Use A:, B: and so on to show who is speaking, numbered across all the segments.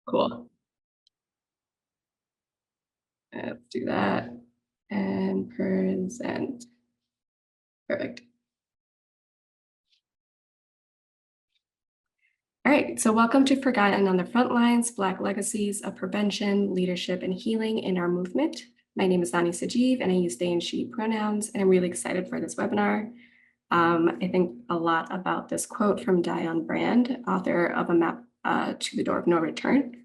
A: Cool. Let's do that and present. Perfect. All right, so welcome to Forgotten on the Frontlines, Black Legacies of Prevention, Leadership, and Healing in Our Movement. My name is Nani Sajeev, and I use they and she pronouns, and I'm really excited for this webinar. I think a lot about this quote from Diane Brand, author of A Map to the Door of No Return.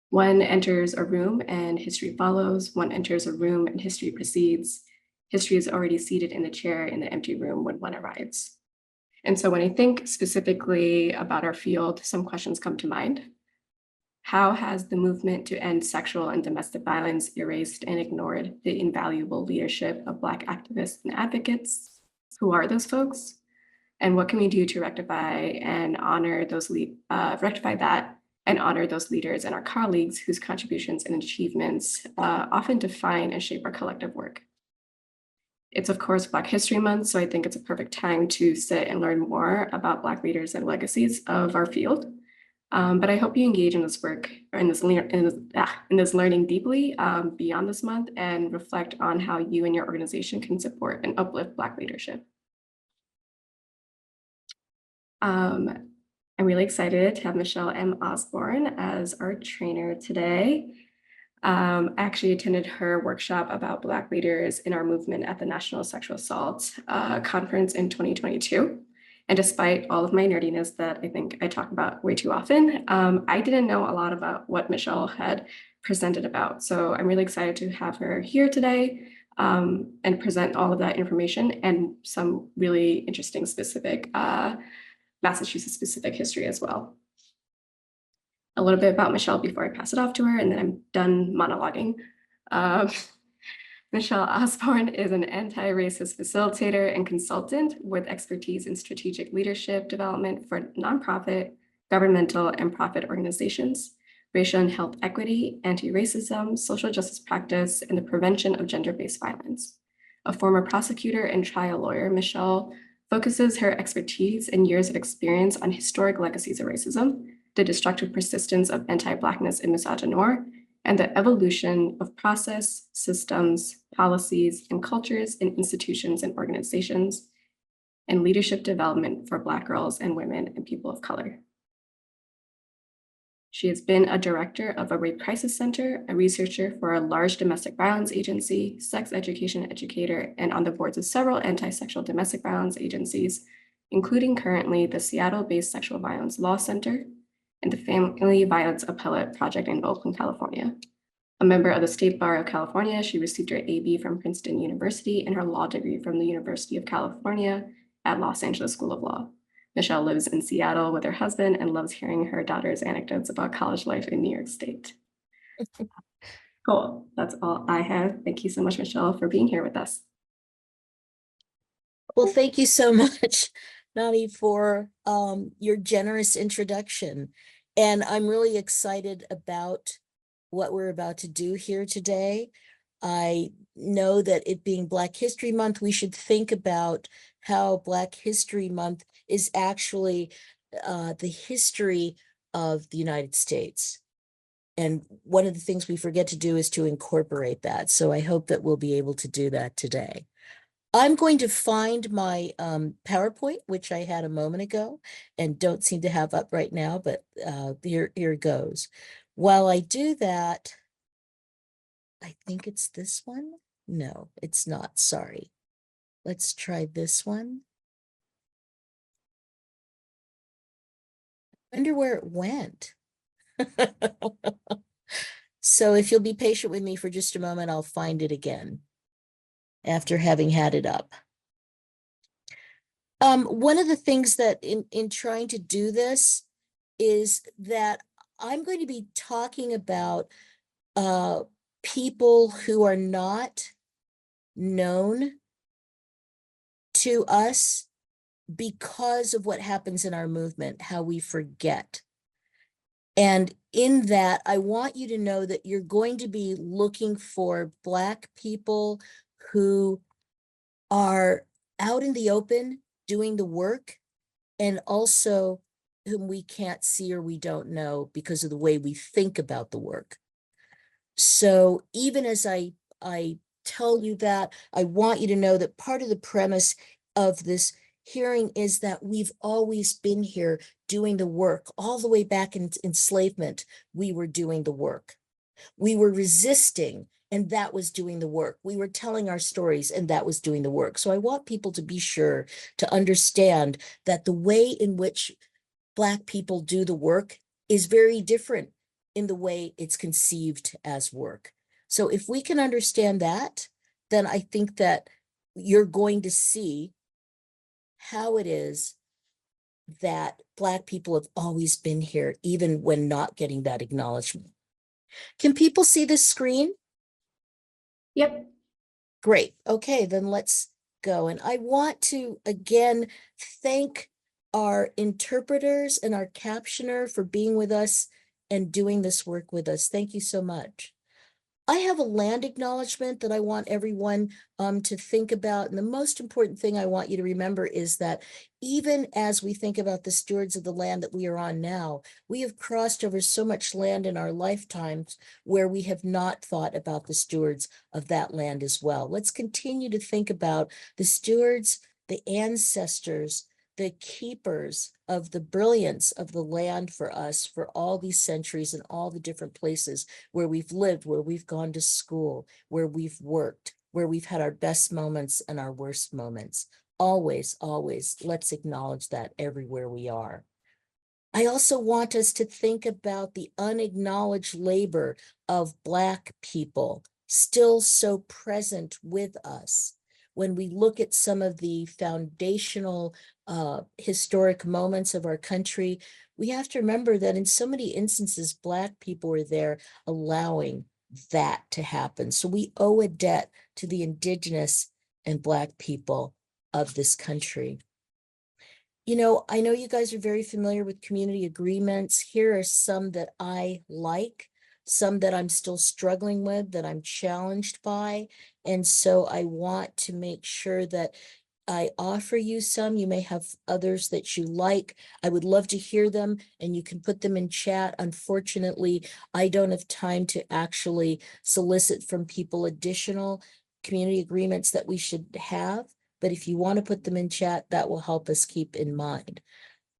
A: One enters a room and history follows. One enters a room and history proceeds. History is already seated in the chair in the empty room when one arrives. And so when I think specifically about our field, some questions come to mind. How has the movement to end sexual and domestic violence erased and ignored the invaluable leadership of Black activists and advocates? Who are those folks? And what can we do to rectify and honor those rectify that and honor those leaders and our colleagues whose contributions and achievements often define and shape our collective work? It's, of course, Black History Month, so I think it's a perfect time to sit and learn more about Black leaders and legacies of our field. But I hope you engage in this work or in this learning deeply beyond this month and reflect on how you and your organization can support and uplift Black leadership. I'm really excited to have Michelle M Osborne as our trainer today. I actually attended her workshop about Black leaders in our movement at the National Sexual Assault Conference in 2022. And despite all of my nerdiness that I think I talk about way too often, I didn't know a lot about what Michelle had presented about. So I'm really excited to have her here today and present all of that information and some really interesting specific Massachusetts specific history as well. A little bit about Michelle before I pass it off to her, and then I'm done monologuing. Michelle Osborne is an anti-racist facilitator and consultant with expertise in strategic leadership development for nonprofit, governmental, and profit organizations, racial and health equity, anti-racism, social justice practice, and the prevention of gender-based violence. A former prosecutor and trial lawyer, Michelle focuses her expertise and years of experience on historic legacies of racism, the destructive persistence of anti-Blackness and misogynoir, and the evolution of process, systems, policies, and cultures in institutions and organizations, and leadership development for Black girls and women and people of color. She has been a director of a rape crisis center, a researcher for a large domestic violence agency, sex education educator, and on the boards of several anti-sexual domestic violence agencies, including currently the Seattle-based Sexual Violence Law Center and the Family Violence Appellate Project in Oakland, California. A member of the State Bar of California, she received her AB from Princeton University and her law degree from the University of California at Los Angeles School of Law. Michelle lives in Seattle with her husband and loves hearing her daughter's anecdotes about college life in New York State. Cool. That's all I have. Thank you so much, Michelle, for being here with us.
B: Well, thank you so much, Nani, for your generous introduction. And I'm really excited about what we're about to do here today. I know that it being Black History Month, we should think about how Black History Month is actually the history of the United States. And one of the things we forget to do is to incorporate that. So I hope that we'll be able to do that today. I'm going to find my PowerPoint, which I had a moment ago and don't seem to have up right now, but here goes. While I do that, I think it's this one. No, it's not. Sorry. Let's try this one. I wonder where it went. So if you'll be patient with me for just a moment, I'll find it again after having had it up. One of the things that in trying to do this is that I'm going to be talking about people who are not known to us because of what happens in our movement, how we forget. And in that, I want you to know that you're going to be looking for Black people who are out in the open doing the work and also whom we can't see or we don't know because of the way we think about the work. So even as I tell you that, I want you to know that part of the premise of this hearing is that we've always been here doing the work. All the way back in enslavement, we were doing the work. We were resisting, and that was doing the work. We were telling our stories, and that was doing the work. So I want people to be sure to understand that the way in which Black people do the work is very different in the way it's conceived as work. So if we can understand that, then I think that you're going to see how it is that Black people have always been here, even when not getting that acknowledgement. Can people see this screen?
A: Yep.
B: Great. Okay, then let's go. And I want to again thank our interpreters and our captioner for being with us and doing this work with us. Thank you so much. I have a land acknowledgement that I want everyone to think about. And the most important thing I want you to remember is that even as we think about the stewards of the land that we are on now, we have crossed over so much land in our lifetimes where we have not thought about the stewards of that land as well. Let's continue to think about the stewards, the ancestors, the keepers of the brilliance of the land for us for all these centuries and all the different places where we've lived, where we've gone to school, where we've worked, where we've had our best moments and our worst moments. Always, always, let's acknowledge that everywhere we are. I also want us to think about the unacknowledged labor of Black people still so present with us. When we look at some of the foundational historic moments of our country, we have to remember that in so many instances, Black people were there allowing that to happen. So we owe a debt to the Indigenous and Black people of this country. You know, I know you guys are very familiar with community agreements. Here are some that I like, some that I'm still struggling with, that I'm challenged by. And so I want to make sure that I offer you some. You may have others that you like. I would love to hear them, and you can put them in chat. Unfortunately, I don't have time to actually solicit from people additional community agreements that we should have. But if you want to put them in chat, that will help us keep in mind.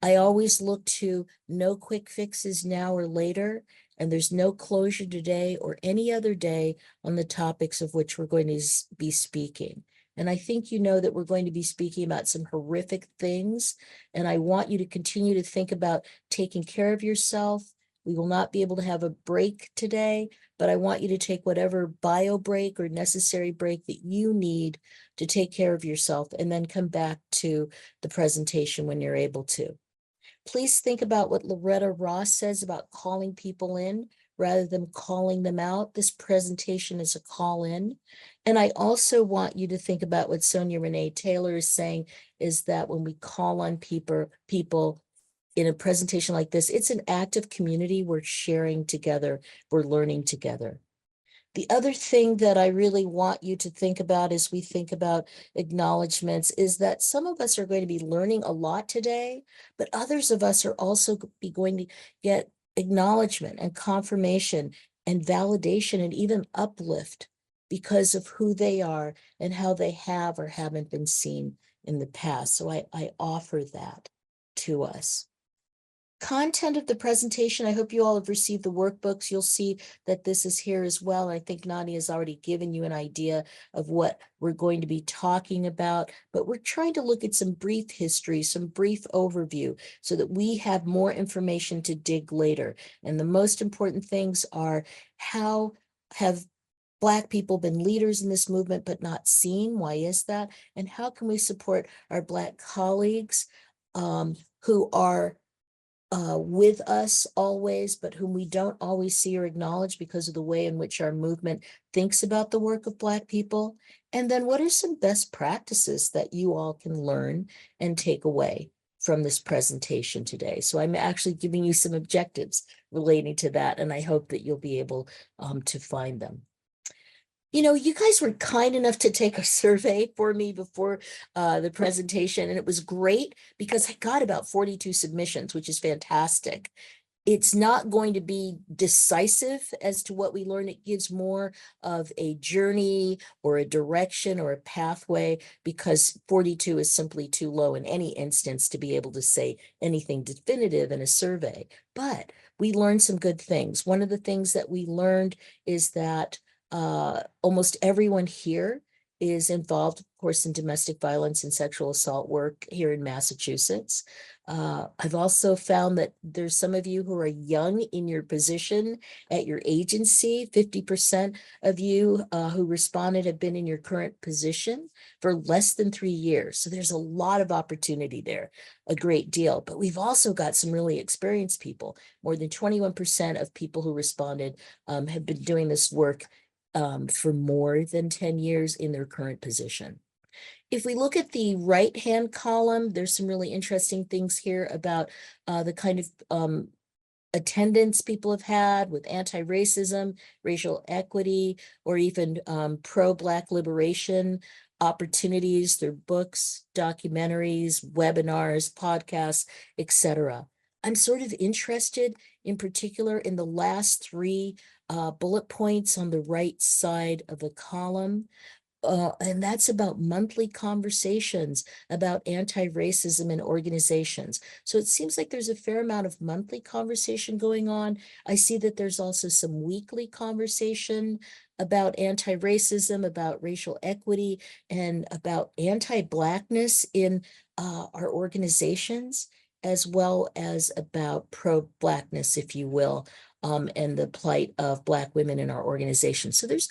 B: I always look to no quick fixes now or later, and there's no closure today or any other day on the topics of which we're going to be speaking. And I think you know that we're going to be speaking about some horrific things, and I want you to continue to think about taking care of yourself. We will not be able to have a break today, but I want you to take whatever bio break or necessary break that you need to take care of yourself, and then come back to the presentation when you're able to. Please think about what Loretta Ross says about calling people in rather than calling them out. This presentation is a call in. And I also want you to think about what Sonia Renee Taylor is saying, is that when we call on people in a presentation like this, it's an active community. We're sharing together, we're learning together. The other thing that I really want you to think about as we think about acknowledgements is that some of us are going to be learning a lot today, but others of us are also going to get acknowledgement and confirmation and validation and even uplift because of who they are and how they have or haven't been seen in the past. So I offer that to us. Content of the presentation, I hope you all have received the workbooks. You'll see that this is here as well. I think Nadia has already given you an idea of what we're going to be talking about, but we're trying to look at some brief history, some brief overview, so that we have more information to dig later. And the most important things are, how have Black people been leaders in this movement but not seen? Why is that? And how can we support our Black colleagues who are with us always, but whom we don't always see or acknowledge because of the way in which our movement thinks about the work of Black people? And then what are some best practices that you all can learn and take away from this presentation today? So I'm actually giving you some objectives relating to that, and I hope that you'll be able to find them. You know, you guys were kind enough to take a survey for me before the presentation, and it was great because I got about 42 submissions, which is fantastic. It's not going to be decisive as to what we learn. It gives more of a journey or a direction or a pathway because 42 is simply too low in any instance to be able to say anything definitive in a survey. But we learned some good things. One of the things that we learned is that almost everyone here is involved, of course, in domestic violence and sexual assault work here in Massachusetts. I've also found that there's some of you who are young in your position at your agency. 50% of you who responded have been in your current position for less than 3 years. So there's a lot of opportunity there, a great deal. But we've also got some really experienced people. More than 21% of people who responded have been doing this work for more than 10 years in their current position. If we look at the right-hand column, there's some really interesting things here about the kind of attendance people have had with anti-racism, racial equity, or even pro-Black liberation opportunities through books, documentaries, webinars, podcasts, etc. I'm sort of interested in particular in the last three bullet points on the right side of the column. And that's about monthly conversations about anti-racism in organizations. So it seems like there's a fair amount of monthly conversation going on. I see that there's also some weekly conversation about anti-racism, about racial equity, and about anti-Blackness in our organizations, as well as about pro-Blackness, if you will, and the plight of Black women in our organization. So there's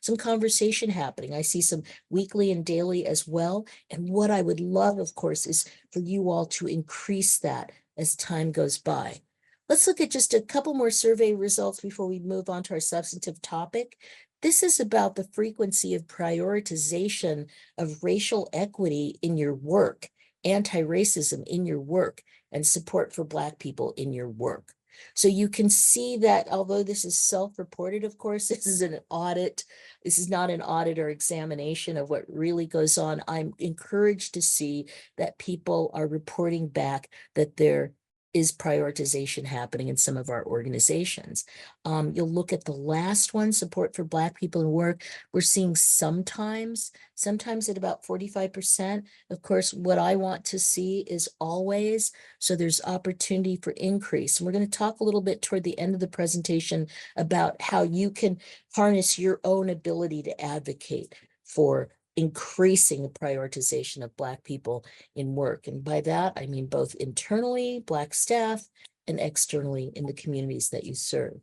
B: some conversation happening. I see some weekly and daily as well. And what I would love, of course, is for you all to increase that as time goes by. Let's look at just a couple more survey results before we move on to our substantive topic. This is about the frequency of prioritization of racial equity in your work, anti-racism in your work, and support for Black people in your work. So you can see that although this is self-reported, of course, this is an audit. This is not an audit or examination of what really goes on. I'm encouraged to see that people are reporting back that there is prioritization happening in some of our organizations. You'll look at the last one, support for Black people in work. We're seeing sometimes at about 45%. Of course, what I want to see is always, so there's opportunity for increase. And we're going to talk a little bit toward the end of the presentation about how you can harness your own ability to advocate for increasing the prioritization of Black people in work. And by that, I mean both internally, Black staff, and externally in the communities that you serve.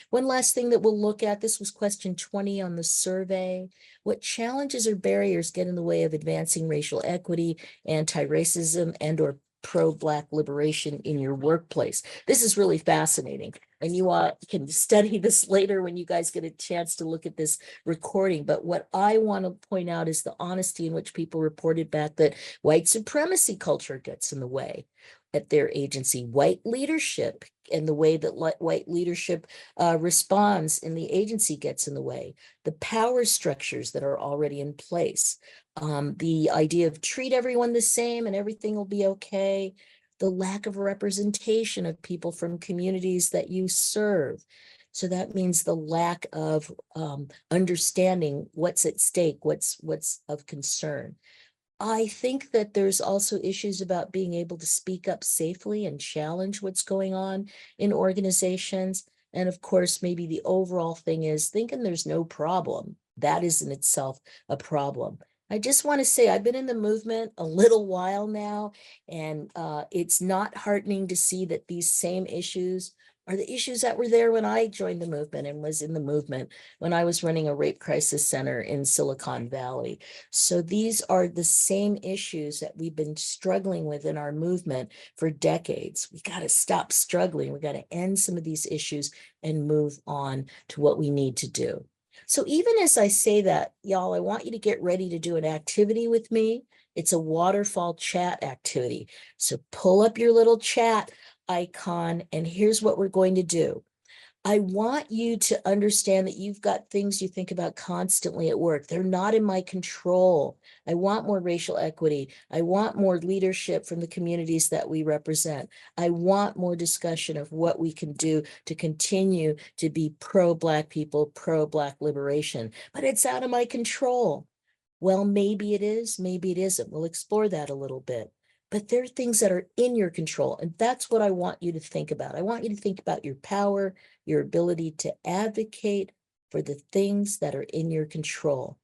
B: One last thing that we'll look at, this was question 20 on the survey. What challenges or barriers get in the way of advancing racial equity, anti-racism, and/or pro-Black liberation in your workplace? This is really fascinating. And you all can study this later when you guys get a chance to look at this recording. But what I want to point out is the honesty in which people reported back that white supremacy culture gets in the way at their agency, white leadership and the way that white leadership responds in the agency gets in the way, the power structures that are already in place, the idea of treat everyone the same and everything will be okay, the lack of representation of people from communities that you serve. So that means the lack of understanding what's at stake, what's of concern. I think that there's also issues about being able to speak up safely and challenge what's going on in organizations. And of course, maybe the overall thing is thinking there's no problem. That is in itself a problem. I just want to say I've been in the movement a little while now, and it's not heartening to see that these same issues are the issues that were there when I joined the movement and was in the movement when I was running a rape crisis center in Silicon Valley. So these are the same issues that we've been struggling with in our movement for decades. We got to stop struggling. We got to end some of these issues and move on to what we need to do. So even as I say that, y'all, I want you to get ready to do an activity with me. It's a waterfall chat activity. So pull up your little chat icon, and here's what we're going to do. I want you to understand that you've got things you think about constantly at work. They're not in my control. I want more racial equity. I want more leadership from the communities that we represent. I want more discussion of what we can do to continue to be pro-Black people, pro-Black liberation, but it's out of my control. Well, maybe it is, maybe it isn't. We'll explore that a little bit. But there are things that are in your control, and that's what I want you to think about. I want you to think about your power, your ability to advocate for the things that are in your control.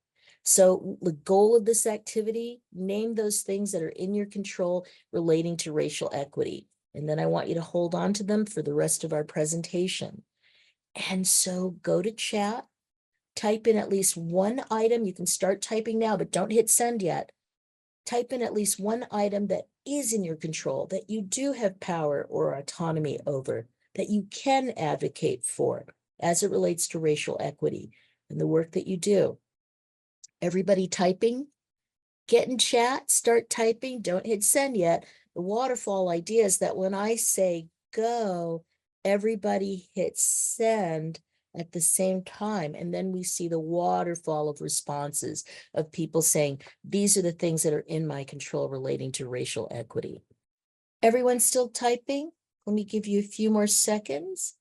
B: So the goal of this activity, name those things that are in your control relating to racial equity. And then I want you to hold on to them for the rest of our presentation. And so go to chat, type in at least one item. You can start typing now, but don't hit send yet. Type in at least one item that is in your control, that you do have power or autonomy over, that you can advocate for as it relates to racial equity and the work that you do. Everybody typing? Get in chat, start typing, don't hit send yet. The waterfall idea is that when I say go, everybody hits send at the same time. And then we see the waterfall of responses of people saying, these are the things that are in my control relating to racial equity. Everyone still typing? Let me give you a few more seconds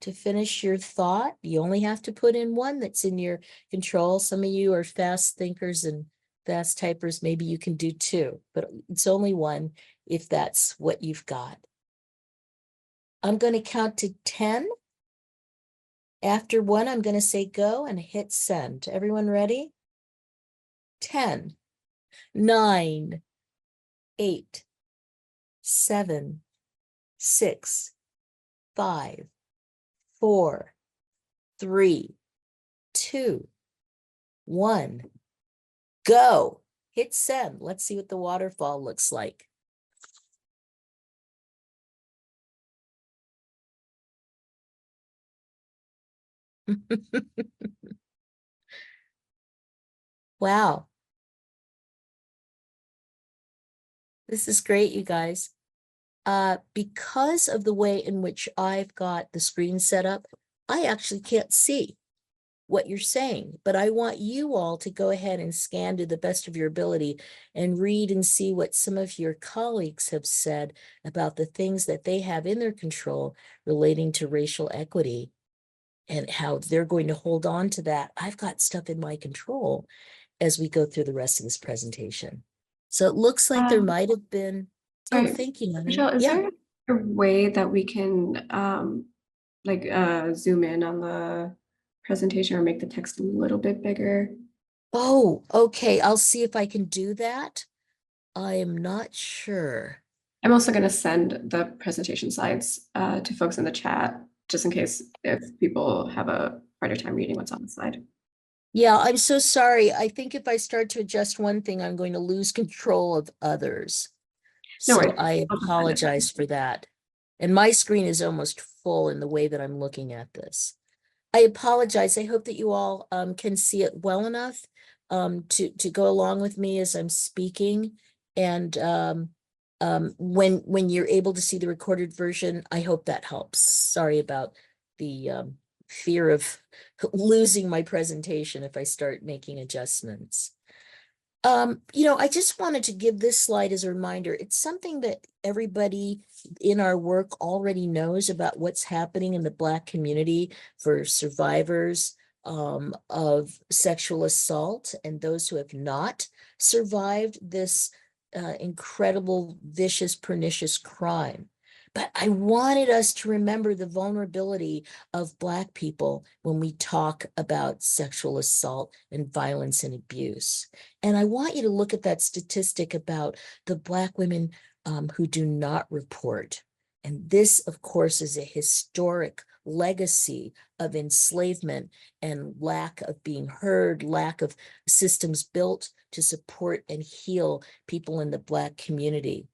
B: to finish your thought. You only have to put in one that's in your control. Some of you are fast thinkers and fast typers. Maybe you can do two, but it's only one if that's what you've got. I'm going to count to 10. After one, I'm going to say go and hit send. Everyone ready? 10, 9, 8, 7, 6, 5, 4, 3, 2, 1. Go. Hit send. Let's see what the waterfall looks like. Wow. This is great, you guys. Because of the way in which I've got the screen set up, I actually can't see what you're saying, but I want you all to go ahead and scan to the best of your ability and read and see what some of your colleagues have said about the things that they have in their control relating to racial equity and how they're going to hold on to that. I've got stuff in my control as we go through the rest of this presentation. So it looks like there might have been, oh,
A: Sorry,
B: thank you, honey.
A: Michelle, is
B: Yeah.
A: there a way that we can zoom in on the presentation or make the text a little bit bigger?
B: Oh, okay. I'll see if I can do that. I am not sure.
A: I'm also going to send the presentation slides to folks in the chat, just in case if people have a harder time reading what's on the slide.
B: Yeah, I'm so sorry. I think if I start to adjust one thing, I'm going to lose control of others.
A: No
B: So
A: worries.
B: I
A: I'll just send it then.
B: apologize for that. And my screen is almost full in the way that I'm looking at this. I apologize. I hope that you all can see it well enough to go along with me as I'm speaking. And when you're able to see the recorded version, I hope that helps. Sorry about the fear of losing my presentation if I start making adjustments. I just wanted to give this slide as a reminder. It's something that everybody in our work already knows about what's happening in the Black community for survivors of sexual assault and those who have not survived this incredible, vicious, pernicious crime. But I wanted us to remember the vulnerability of Black people when we talk about sexual assault and violence and abuse. And I want you to look at that statistic about the Black women who do not report. And this, of course, is a historic legacy of enslavement and lack of being heard, lack of systems built to support and heal people in the Black community.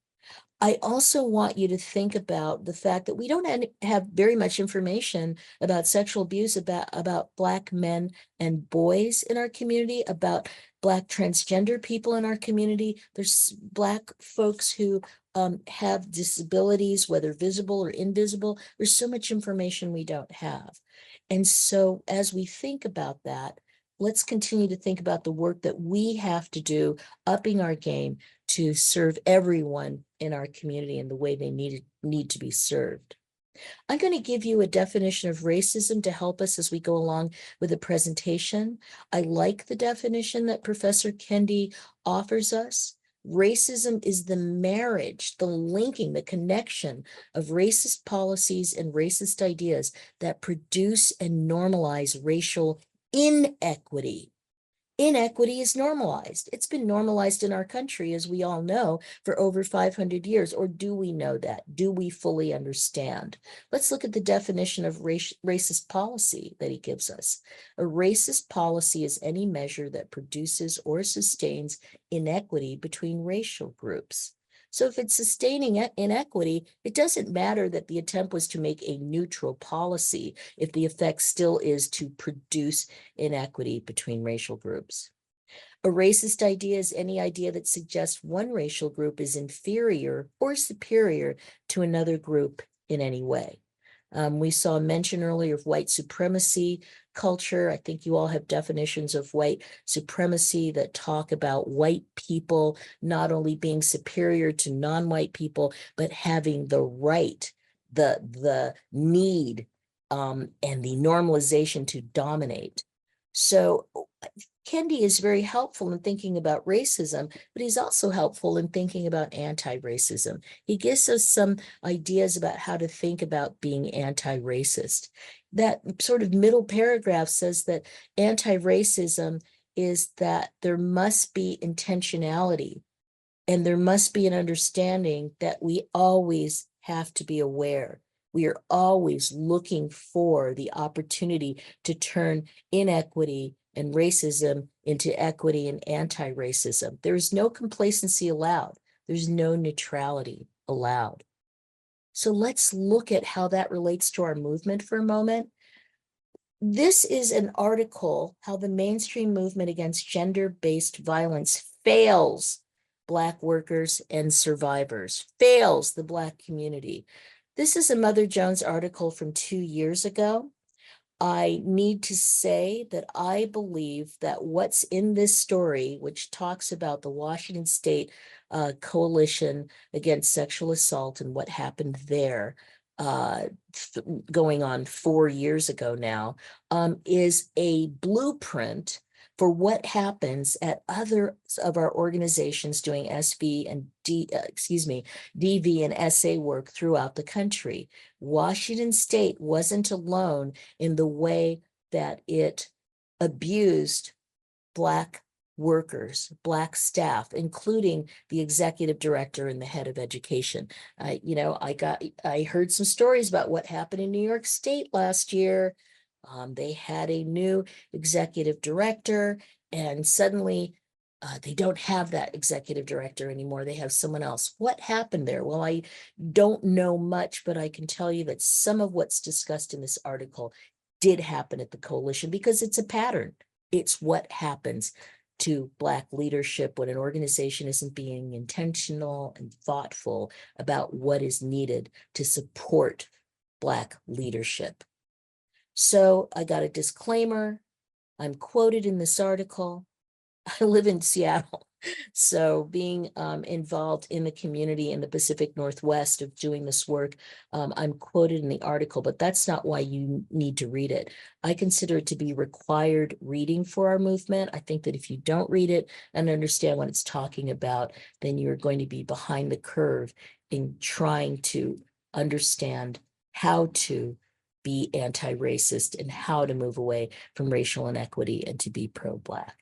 B: I also want you to think about the fact that we don't have very much information about sexual abuse about Black men and boys in our community, about Black transgender people in our community. There's Black folks who have disabilities, whether visible or invisible. There's so much information we don't have. And so as we think about that, let's continue to think about the work that we have to do, upping our game to serve everyone in our community in the way they need to be served. I'm going to give you a definition of racism to help us as we go along with the presentation. I like the definition that Professor Kendi offers us. Racism is the marriage, the linking, the connection of racist policies and racist ideas that produce and normalize racial inequity. Inequity is normalized. It's been normalized in our country, as we all know, for over 500 years. Or do we know that? Do we fully understand? Let's look at the definition of racist policy that he gives us. A racist policy is any measure that produces or sustains inequity between racial groups. So if it's sustaining inequity, it doesn't matter that the attempt was to make a neutral policy if the effect still is to produce inequity between racial groups. A racist idea is any idea that suggests one racial group is inferior or superior to another group in any way. We saw a mention earlier of white supremacy culture. I think you all have definitions of white supremacy that talk about white people not only being superior to non-white people, but having the right, the need, and the normalization to dominate. So Kendi is very helpful in thinking about racism, but he's also helpful in thinking about anti-racism. He gives us some ideas about how to think about being anti-racist. That sort of middle paragraph says that anti-racism is that there must be intentionality and there must be an understanding that we always have to be aware. We are always looking for the opportunity to turn inequity and racism into equity and anti-racism. There is no complacency allowed. There's no neutrality allowed. So let's look at how that relates to our movement for a moment. This is an article, How the Mainstream Movement Against Gender-Based Violence Fails Black Workers and Survivors, fails the Black community. This is a Mother Jones article from 2 years ago. I need to say that I believe that what's in this story, which talks about the Washington State Coalition Against Sexual Assault and what happened there, going on 4 years ago now, is a blueprint for what happens at other of our organizations doing DV and SA work throughout the country. Washington State wasn't alone in the way that it abused Black workers, Black staff, including the executive director and the head of education. I heard some stories about what happened in New York State last year. They had a new executive director, and suddenly they don't have that executive director anymore. They have someone else. What happened there? Well, I don't know much, but I can tell you that some of what's discussed in this article did happen at the coalition because it's a pattern. It's what happens to Black leadership when an organization isn't being intentional and thoughtful about what is needed to support Black leadership. So I got a disclaimer. I'm quoted in this article. I live in Seattle, so being involved in the community in the Pacific Northwest of doing this work, I'm quoted in the article, but that's not why you need to read it. I consider it to be required reading for our movement. I think that if you don't read it and understand what it's talking about, then you're going to be behind the curve in trying to understand how to be anti-racist and how to move away from racial inequity and to be pro-Black.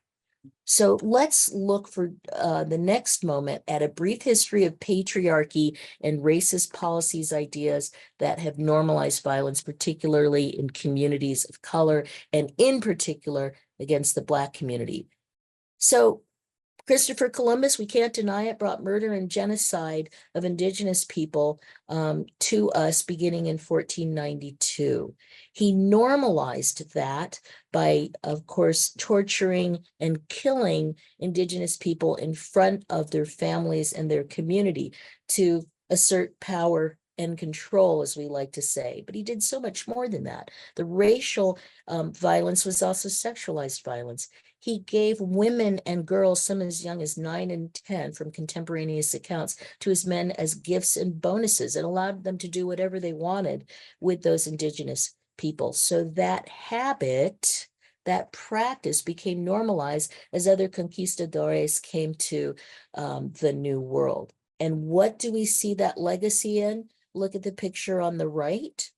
B: So let's look for the next moment at a brief history of patriarchy and racist policies, ideas that have normalized violence, particularly in communities of color and in particular against the Black community. So Christopher Columbus, we can't deny it, brought murder and genocide of indigenous people to us beginning in 1492. He normalized that by, of course, torturing and killing indigenous people in front of their families and their community to assert power and control, as we like to say. But he did so much more than that. The racial violence was also sexualized violence. He gave women and girls, some as young as 9 and 10 from contemporaneous accounts, to his men as gifts and bonuses, and allowed them to do whatever they wanted with those indigenous people. So that habit, that practice became normalized as other conquistadores came to the New World. And what do we see that legacy in? Look at the picture on the right.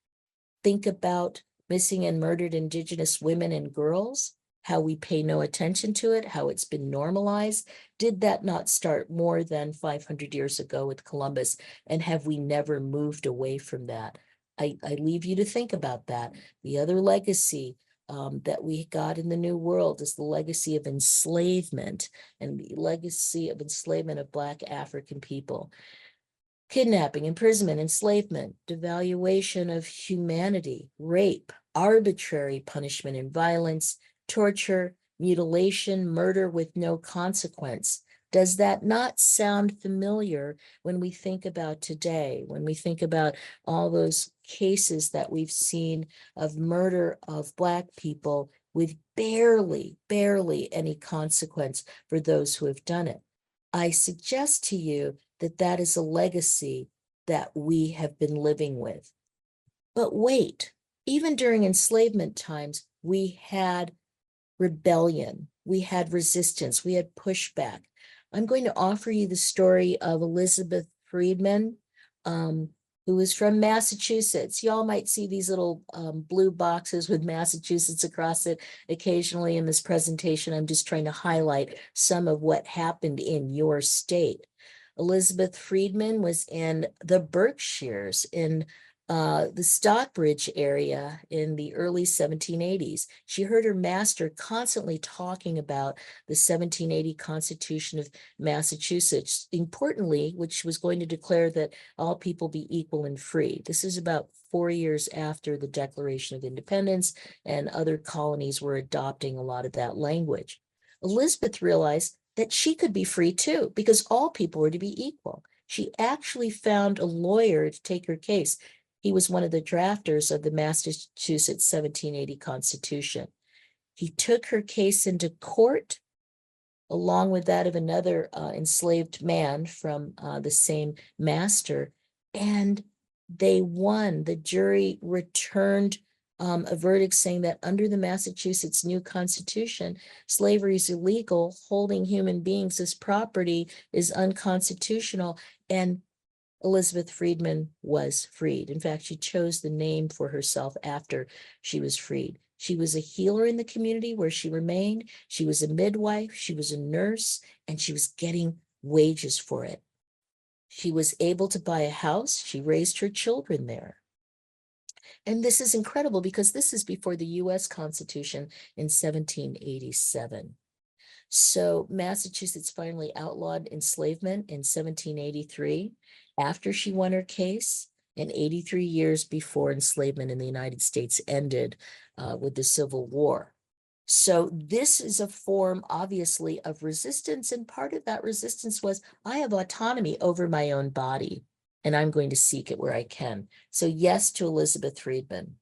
B: Think about missing and murdered indigenous women and girls, how we pay no attention to it, how it's been normalized. Did that not start more than 500 years ago with Columbus? And have we never moved away from that? I leave you to think about that. The other legacy that we got in the New World is the legacy of enslavement and the legacy of enslavement of Black African people. Kidnapping, imprisonment, enslavement, devaluation of humanity, rape, arbitrary punishment and violence, torture, mutilation, murder with no consequence. Does that not sound familiar when we think about today, when we think about all those cases that we've seen of murder of Black people with barely any consequence for those who have done it? I suggest to you that that is a legacy that we have been living with. But wait, even during enslavement times, we had rebellion, we had resistance, we had pushback. I'm going to offer you the story of Elizabeth Friedman, who is from Massachusetts. Y'all might see these little blue boxes with Massachusetts across it occasionally in this presentation. I'm just trying to highlight some of what happened in your state. Elizabeth Friedman was in the Berkshires in the Stockbridge area in the early 1780s. She heard her master constantly talking about the 1780 Constitution of Massachusetts, importantly, which was going to declare that all people be equal and free. This is about 4 years after the Declaration of Independence, and other colonies were adopting a lot of that language. Elizabeth realized that she could be free too, because all people were to be equal. She actually found a lawyer to take her case. He was one of the drafters of the Massachusetts 1780 Constitution. He took her case into court, along with that of another enslaved man from the same master, and they won. The jury returned a verdict saying that under the Massachusetts new Constitution, slavery is illegal, holding human beings as property is unconstitutional, and Elizabeth Friedman was freed. In fact, she chose the name for herself after she was freed. She was a healer in the community where she remained. She was a midwife, she was a nurse, and she was getting wages for it. She was able to buy a house. She raised her children there. And this is incredible because this is before the US Constitution in 1787. So Massachusetts finally outlawed enslavement in 1783 after she won her case, and 83 years before enslavement in the United States ended with the Civil War. So this is a form, obviously, of resistance, and part of that resistance was, I have autonomy over my own body, and I'm going to seek it where I can. So yes to Elizabeth Friedman.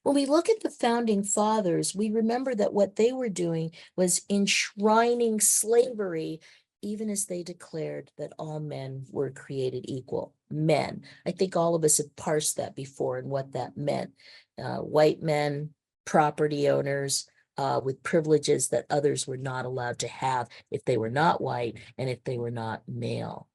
B: When we look at the founding fathers, we remember that what they were doing was enshrining slavery, even as they declared that all men were created equal. Men. I think all of us have parsed that before and what that meant. White men, property owners, with privileges that others were not allowed to have if they were not white and if they were not male.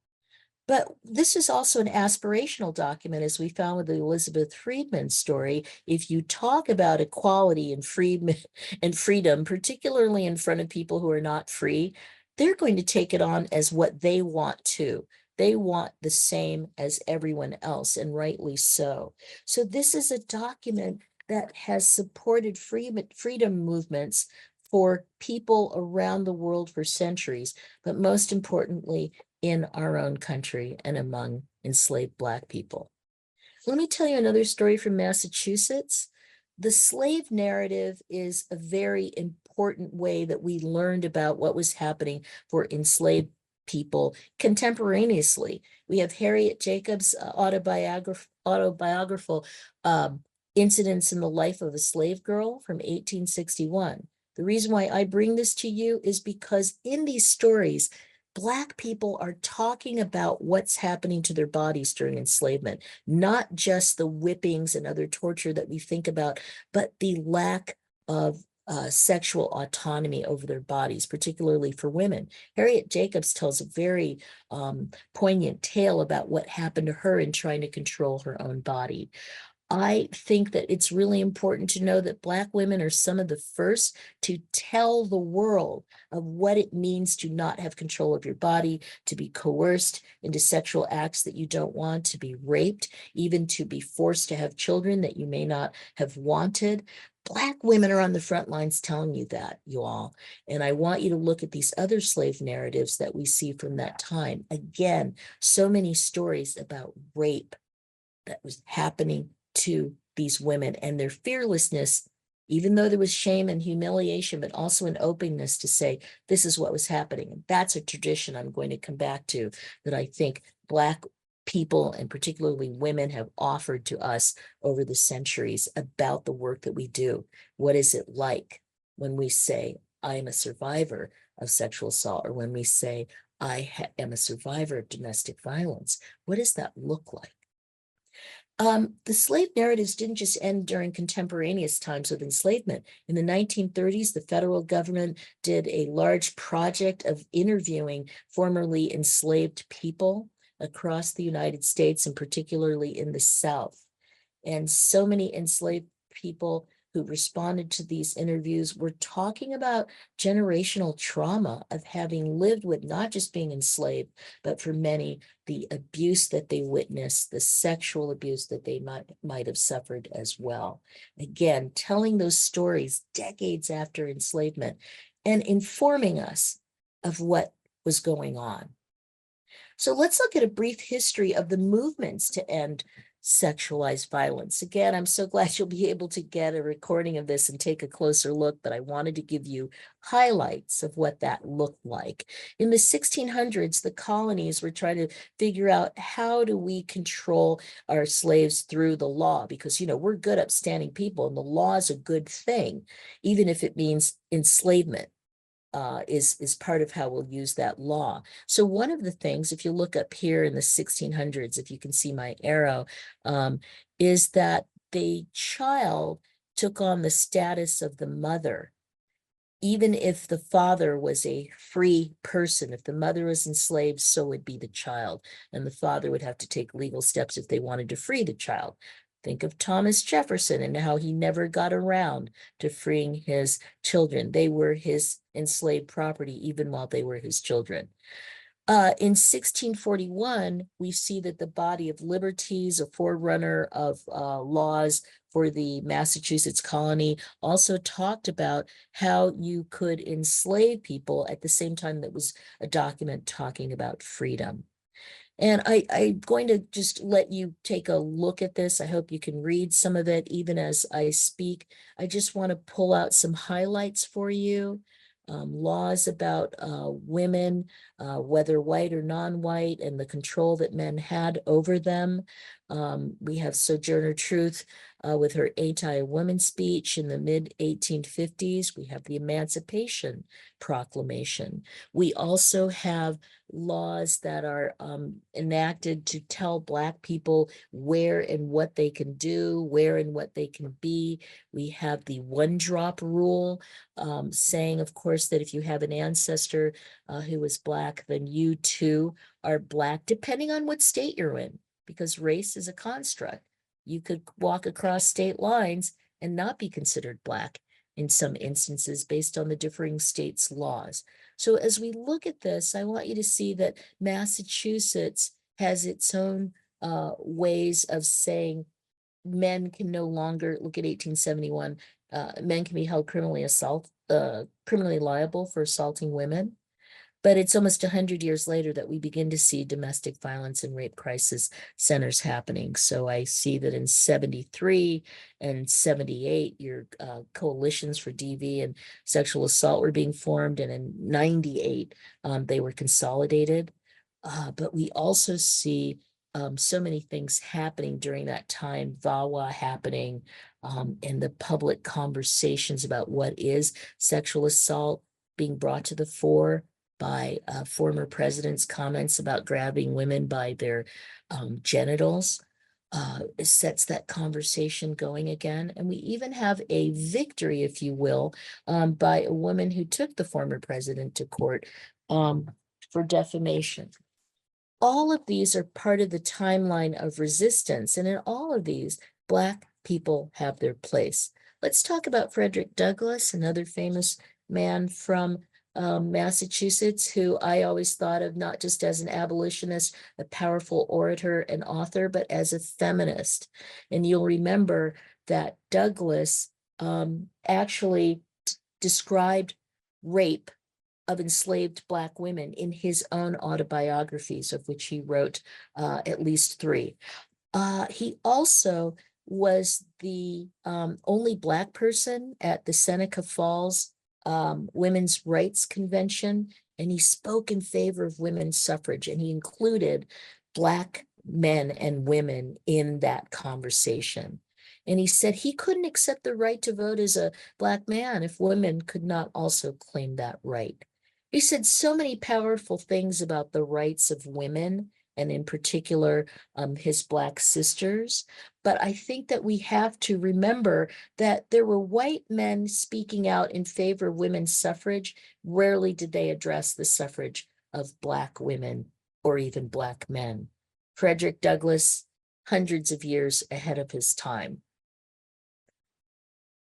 B: But this is also an aspirational document, as we found with the Elizabeth Friedman story. If you talk about equality and freedom, particularly in front of people who are not free, they're going to take it on as what they want to. They want the same as everyone else, and rightly so. So this is a document that has supported freedom movements for people around the world for centuries, but most importantly, in our own country and among enslaved Black people. Let me tell you another story from Massachusetts. The slave narrative is a very important way that we learned about what was happening for enslaved people contemporaneously. We have Harriet Jacobs' autobiographical Incidents in the Life of a Slave Girl from 1861. The reason why I bring this to you is because in these stories, Black people are talking about what's happening to their bodies during enslavement, not just the whippings and other torture that we think about, but the lack of sexual autonomy over their bodies, particularly for women. Harriet Jacobs tells a very poignant tale about what happened to her in trying to control her own body. I think that it's really important to know that Black women are some of the first to tell the world of what it means to not have control of your body, to be coerced into sexual acts that you don't want, to be raped, even to be forced to have children that you may not have wanted. Black women are on the front lines telling you that, you all. And I want you to look at these other slave narratives that we see from that time. Again, so many stories about rape that was happening to these women and their fearlessness, even though there was shame and humiliation, but also an openness to say, this is what was happening. And that's a tradition I'm going to come back to that I think Black people and particularly women have offered to us over the centuries about the work that we do. What is it like when we say, I am a survivor of sexual assault, or when we say, I am a survivor of domestic violence? What does that look like? The slave narratives didn't just end during contemporaneous times of enslavement. In the 1930s, the federal government did a large project of interviewing formerly enslaved people across the United States, and particularly in the South. And so many enslaved people who responded to these interviews were talking about generational trauma of having lived with not just being enslaved, but for many, the abuse that they witnessed, the sexual abuse that they might have suffered as well. Again, telling those stories decades after enslavement and informing us of what was going on. So let's look at a brief history of the movements to end sexualized violence. Again, I'm so glad you'll be able to get a recording of this and take a closer look, but I wanted to give you highlights of what that looked like. In the 1600s, the colonies were trying to figure out, how do we control our slaves through the law? Because, we're good, upstanding people, and the law is a good thing, even if it means enslavement. Is part of how we'll use that law. So one of the things, if you look up here in the 1600s, if you can see my arrow, is that the child took on the status of the mother, even if the father was a free person. If the mother was enslaved, so would be the child, and the father would have to take legal steps if they wanted to free the child. Think of Thomas Jefferson and how he never got around to freeing his children. They were his enslaved property even while they were his children. In 1641, we see that the Body of Liberties, a forerunner of laws for the Massachusetts colony, also talked about how you could enslave people at the same time that was a document talking about freedom. And I'm going to just let you take a look at this. I hope you can read some of it even as I speak. I just want to pull out some highlights for you. Laws about women, whether white or non-white, and the control that men had over them. We have Sojourner Truth with her anti-women speech in the mid-1850s. We have the Emancipation Proclamation. We also have laws that are enacted to tell Black people where and what they can do, where and what they can be. We have the one-drop rule, saying, of course, that if you have an ancestor who was Black, then you too are Black, depending on what state you're in, because race is a construct. You could walk across state lines and not be considered Black in some instances based on the differing states' laws. So as we look at this, I want you to see that Massachusetts has its own ways of saying men can no longer, look at 1871, men can be held criminally criminally liable for assaulting women. But it's almost 100 years later that we begin to see domestic violence and rape crisis centers happening. So I see that in 73 and 78, your coalitions for DV and sexual assault were being formed. And in 98, they were consolidated. But we also see so many things happening during that time, VAWA happening, and the public conversations about what is sexual assault being brought to the fore by former presidents' comments about grabbing women by their genitals. Sets that conversation going again. And we even have a victory, if you will, by a woman who took the former president to court for defamation. All of these are part of the timeline of resistance. And in all of these, Black people have their place. Let's talk about Frederick Douglass, another famous man from Massachusetts, who I always thought of not just as an abolitionist, a powerful orator and author, but as a feminist. And you'll remember that Douglass actually described rape of enslaved Black women in his own autobiographies, of which he wrote at least 3. He also was the only Black person at the Seneca Falls Women's Rights Convention, and he spoke in favor of women's suffrage, and he included Black men and women in that conversation. And he said he couldn't accept the right to vote as a Black man if women could not also claim that right. He said so many powerful things about the rights of women, and in particular, his Black sisters. But I think that we have to remember that there were white men speaking out in favor of women's suffrage. Rarely did they address the suffrage of Black women or even Black men. Frederick Douglass, hundreds of years ahead of his time.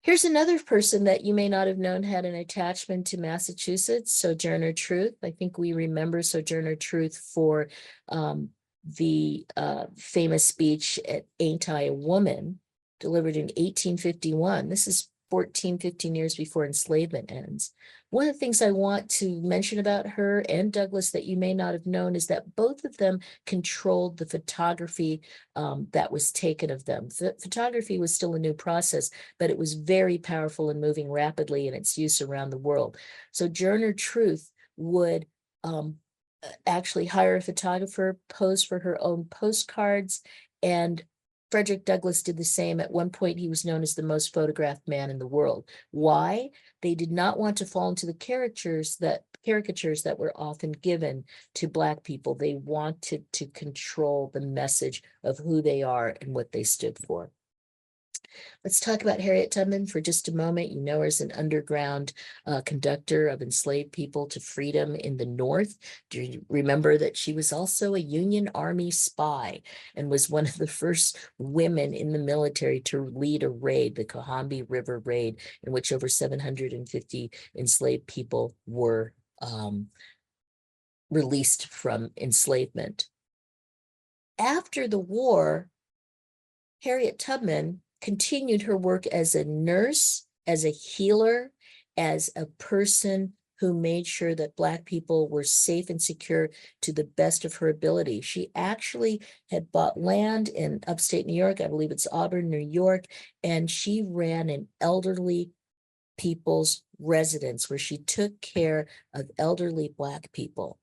B: Here's another person that you may not have known had an attachment to Massachusetts, Sojourner Truth. I think we remember Sojourner Truth for the famous speech at Ain't I a Woman, delivered in 1851. This is 15 years before enslavement ends. One of the things I want to mention about her and Douglass that you may not have known is that both of them controlled the photography that was taken of them. Photography was still a new process, but it was very powerful and moving rapidly in its use around the world. So Sojourner Truth would actually hire a photographer, pose for her own postcards, and Frederick Douglass did the same. At one point, he was known as the most photographed man in the world. Why? They did not want to fall into the caricatures that were often given to Black people. They wanted to control the message of who they are and what they stood for. Let's talk about Harriet Tubman for just a moment. You know her as an underground conductor of enslaved people to freedom in the North. Do you remember that she was also a Union Army spy and was one of the first women in the military to lead a raid, the Combahee River Raid, in which over 750 enslaved people were released from enslavement. After the war, Harriet Tubman continued her work as a nurse, as a healer, as a person who made sure that Black people were safe and secure to the best of her ability. She actually had bought land in upstate New York, I believe it's Auburn, New York, and she ran an elderly people's residence where she took care of elderly Black people.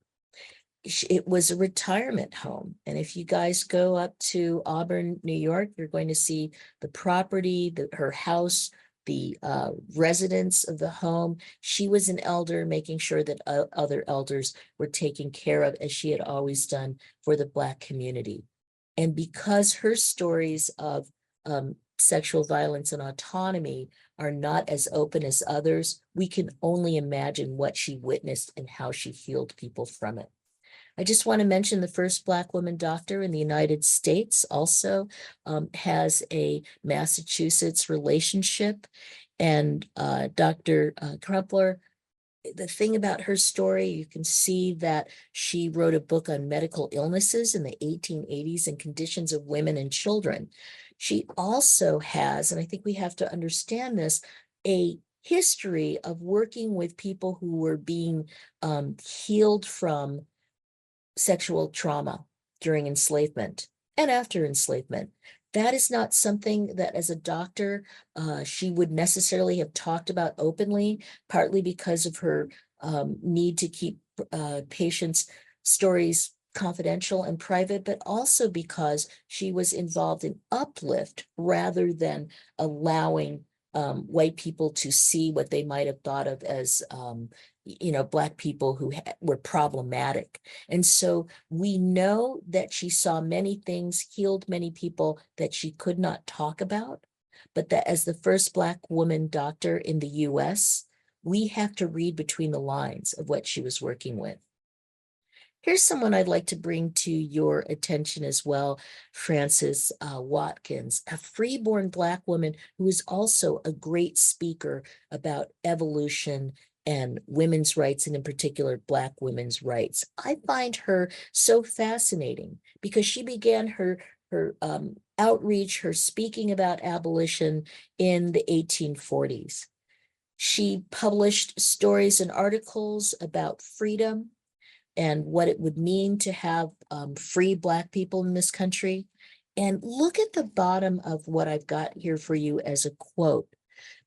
B: It was a retirement home. And if you guys go up to Auburn, New York, you're going to see the property, her house, the residence of the home. She was an elder, making sure that other elders were taken care of, as she had always done for the Black community. And because her stories of sexual violence and autonomy are not as open as others, we can only imagine what she witnessed and how she healed people from it. I just want to mention the first Black woman doctor in the United States also has a Massachusetts relationship. And Dr. Crumpler, the thing about her story, you can see that she wrote a book on medical illnesses in the 1880s and conditions of women and children. She also has, and I think we have to understand this, a history of working with people who were being healed from sexual trauma during enslavement and after enslavement. That is not something that, as a doctor, she would necessarily have talked about openly, partly because of her need to keep patients' stories confidential and private, but also because she was involved in uplift rather than allowing white people to see what they might have thought of as Black people who were problematic. And so we know that she saw many things, healed many people that she could not talk about, but that as the first Black woman doctor in the US, we have to read between the lines of what she was working with. Here's someone I'd like to bring to your attention as well, Frances Watkins, a freeborn Black woman who is also a great speaker about evolution and women's rights, and in particular, Black women's rights. I find her so fascinating because she began her outreach, her speaking about abolition in the 1840s. She published stories and articles about freedom and what it would mean to have free Black people in this country. And look at the bottom of what I've got here for you as a quote,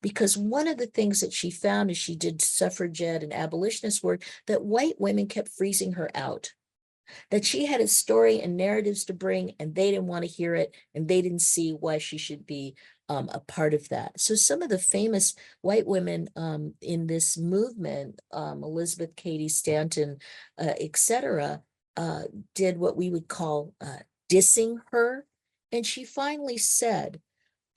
B: because one of the things that she found as she did suffragette and abolitionist work, that white women kept freezing her out, that she had a story and narratives to bring, and they didn't want to hear it, and they didn't see why she should be a part of that. So some of the famous white women in this movement, Elizabeth Cady Stanton, etc., did what we would call dissing her. And she finally said,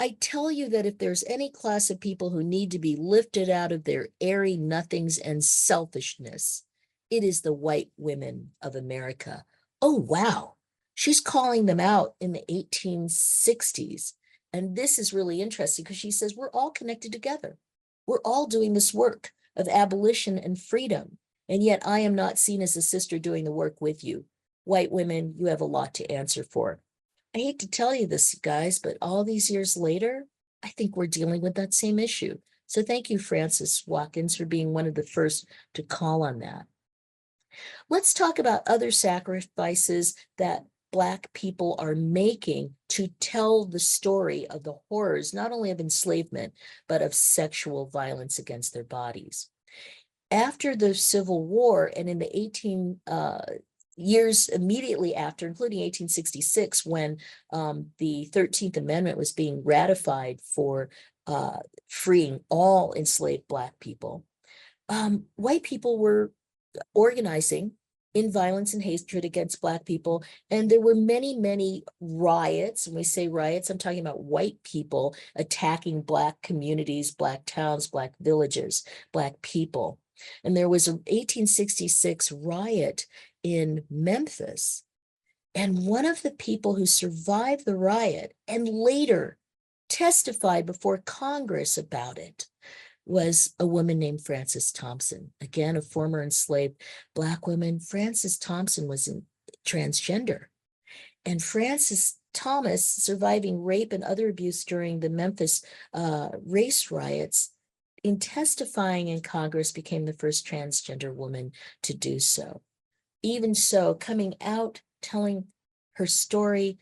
B: I tell you that if there's any class of people who need to be lifted out of their airy nothings and selfishness, it is the white women of America. Oh, wow. She's calling them out in the 1860s. And this is really interesting because she says we're all connected together. We're all doing this work of abolition and freedom. And yet I am not seen as a sister doing the work with you. White women, you have a lot to answer for. I hate to tell you this, guys, but all these years later, I think we're dealing with that same issue. So thank you, Frances Watkins, for being one of the first to call on that. Let's talk about other sacrifices that Black people are making to tell the story of the horrors, not only of enslavement, but of sexual violence against their bodies. After the Civil War and in the 18 years immediately after, including 1866, when the 13th Amendment was being ratified for freeing all enslaved Black people, white people were organizing in violence and hatred against Black people. And there were many, many riots. When we say riots, I'm talking about white people attacking Black communities, Black towns, Black villages, Black people. And there was an 1866 riot in Memphis. And one of the people who survived the riot and later testified before Congress about it was a woman named Frances Thompson, again, a former enslaved Black woman. Frances Thompson was transgender. And Frances Thomas, surviving rape and other abuse during the Memphis race riots, in testifying in Congress, became the first transgender woman to do so. Even so, coming out, telling her story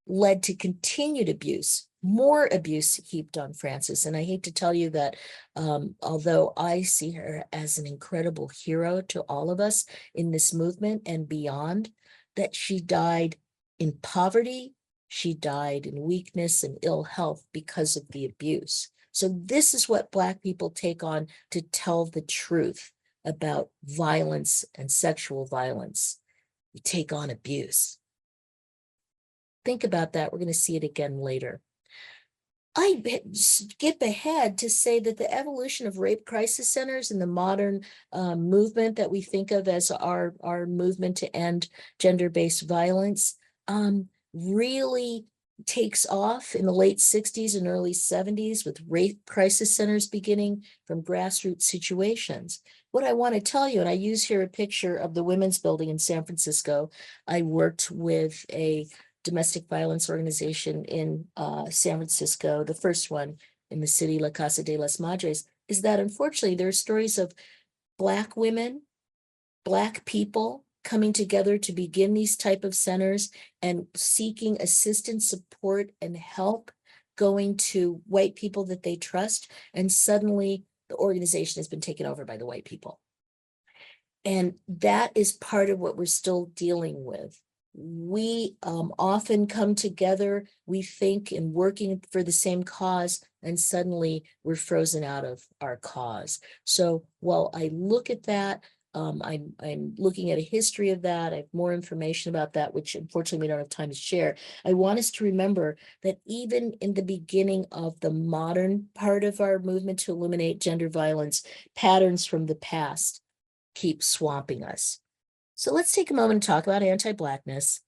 B: led to continued abuse, more abuse heaped on Frances. And I hate to tell you that although I see her as an incredible hero to all of us in this movement and beyond, that she died in poverty, she died in weakness and ill health because of the abuse. So this is what Black people take on to tell the truth about violence and sexual violence. We take on abuse. Think about that. We're going to see it again later. I skip ahead to say that the evolution of rape crisis centers and the modern movement that we think of as our movement to end gender-based violence really takes off in the late 60s and early 70s, with rape crisis centers beginning from grassroots situations. What I want to tell you, and I use here a picture of the Women's Building in San Francisco. I worked with a domestic violence organization in San Francisco, the first one in the city, La Casa de las Madres. is that unfortunately there are stories of Black women, Black people coming together to begin these type of centers and seeking assistance, support, and help, going to white people that they trust, and suddenly the organization has been taken over by the white people. And that is part of what we're still dealing with. We often come together, we think in working for the same cause, and suddenly we're frozen out of our cause. So while I look at that, I'm looking at a history of that. I have more information about that, which unfortunately we don't have time to share. I want us to remember that even in the beginning of the modern part of our movement to eliminate gender violence, patterns from the past keep swamping us. So let's take a moment to talk about anti-Blackness.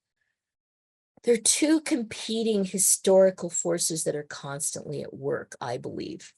B: There are two competing historical forces that are constantly at work, I believe.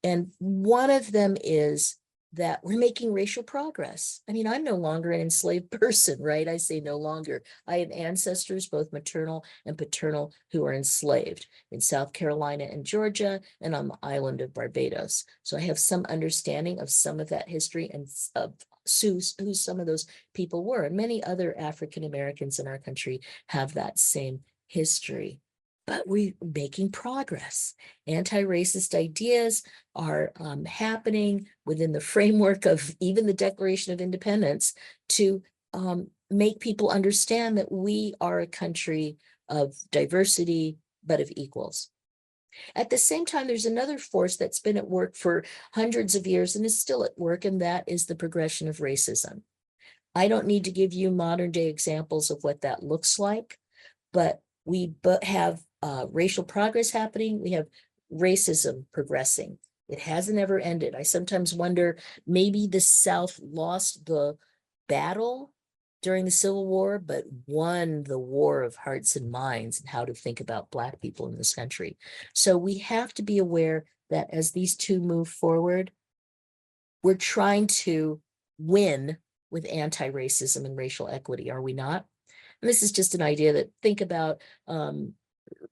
B: And one of them is that we're making racial progress. I mean, I'm no longer an enslaved person, right? I say no longer. I have ancestors, both maternal and paternal, who are enslaved in South Carolina and Georgia and on the island of Barbados. So I have some understanding of some of that history and of who some of those people were. And many other African Americans in our country have that same history. But we're making progress. Anti-racist ideas are happening within the framework of even the Declaration of Independence to make people understand that we are a country of diversity, but of equals. At the same time, there's another force that's been at work for hundreds of years and is still at work, and that is the progression of racism. I don't need to give you modern day examples of what that looks like, but we have racial progress happening. We have racism progressing. It hasn't ever ended. I sometimes wonder, maybe the South lost the battle during the Civil War, but won the war of hearts and minds and how to think about Black people in this country. So we have to be aware that as these two move forward, we're trying to win with anti-racism and racial equity, are we not? And this is just an idea that think about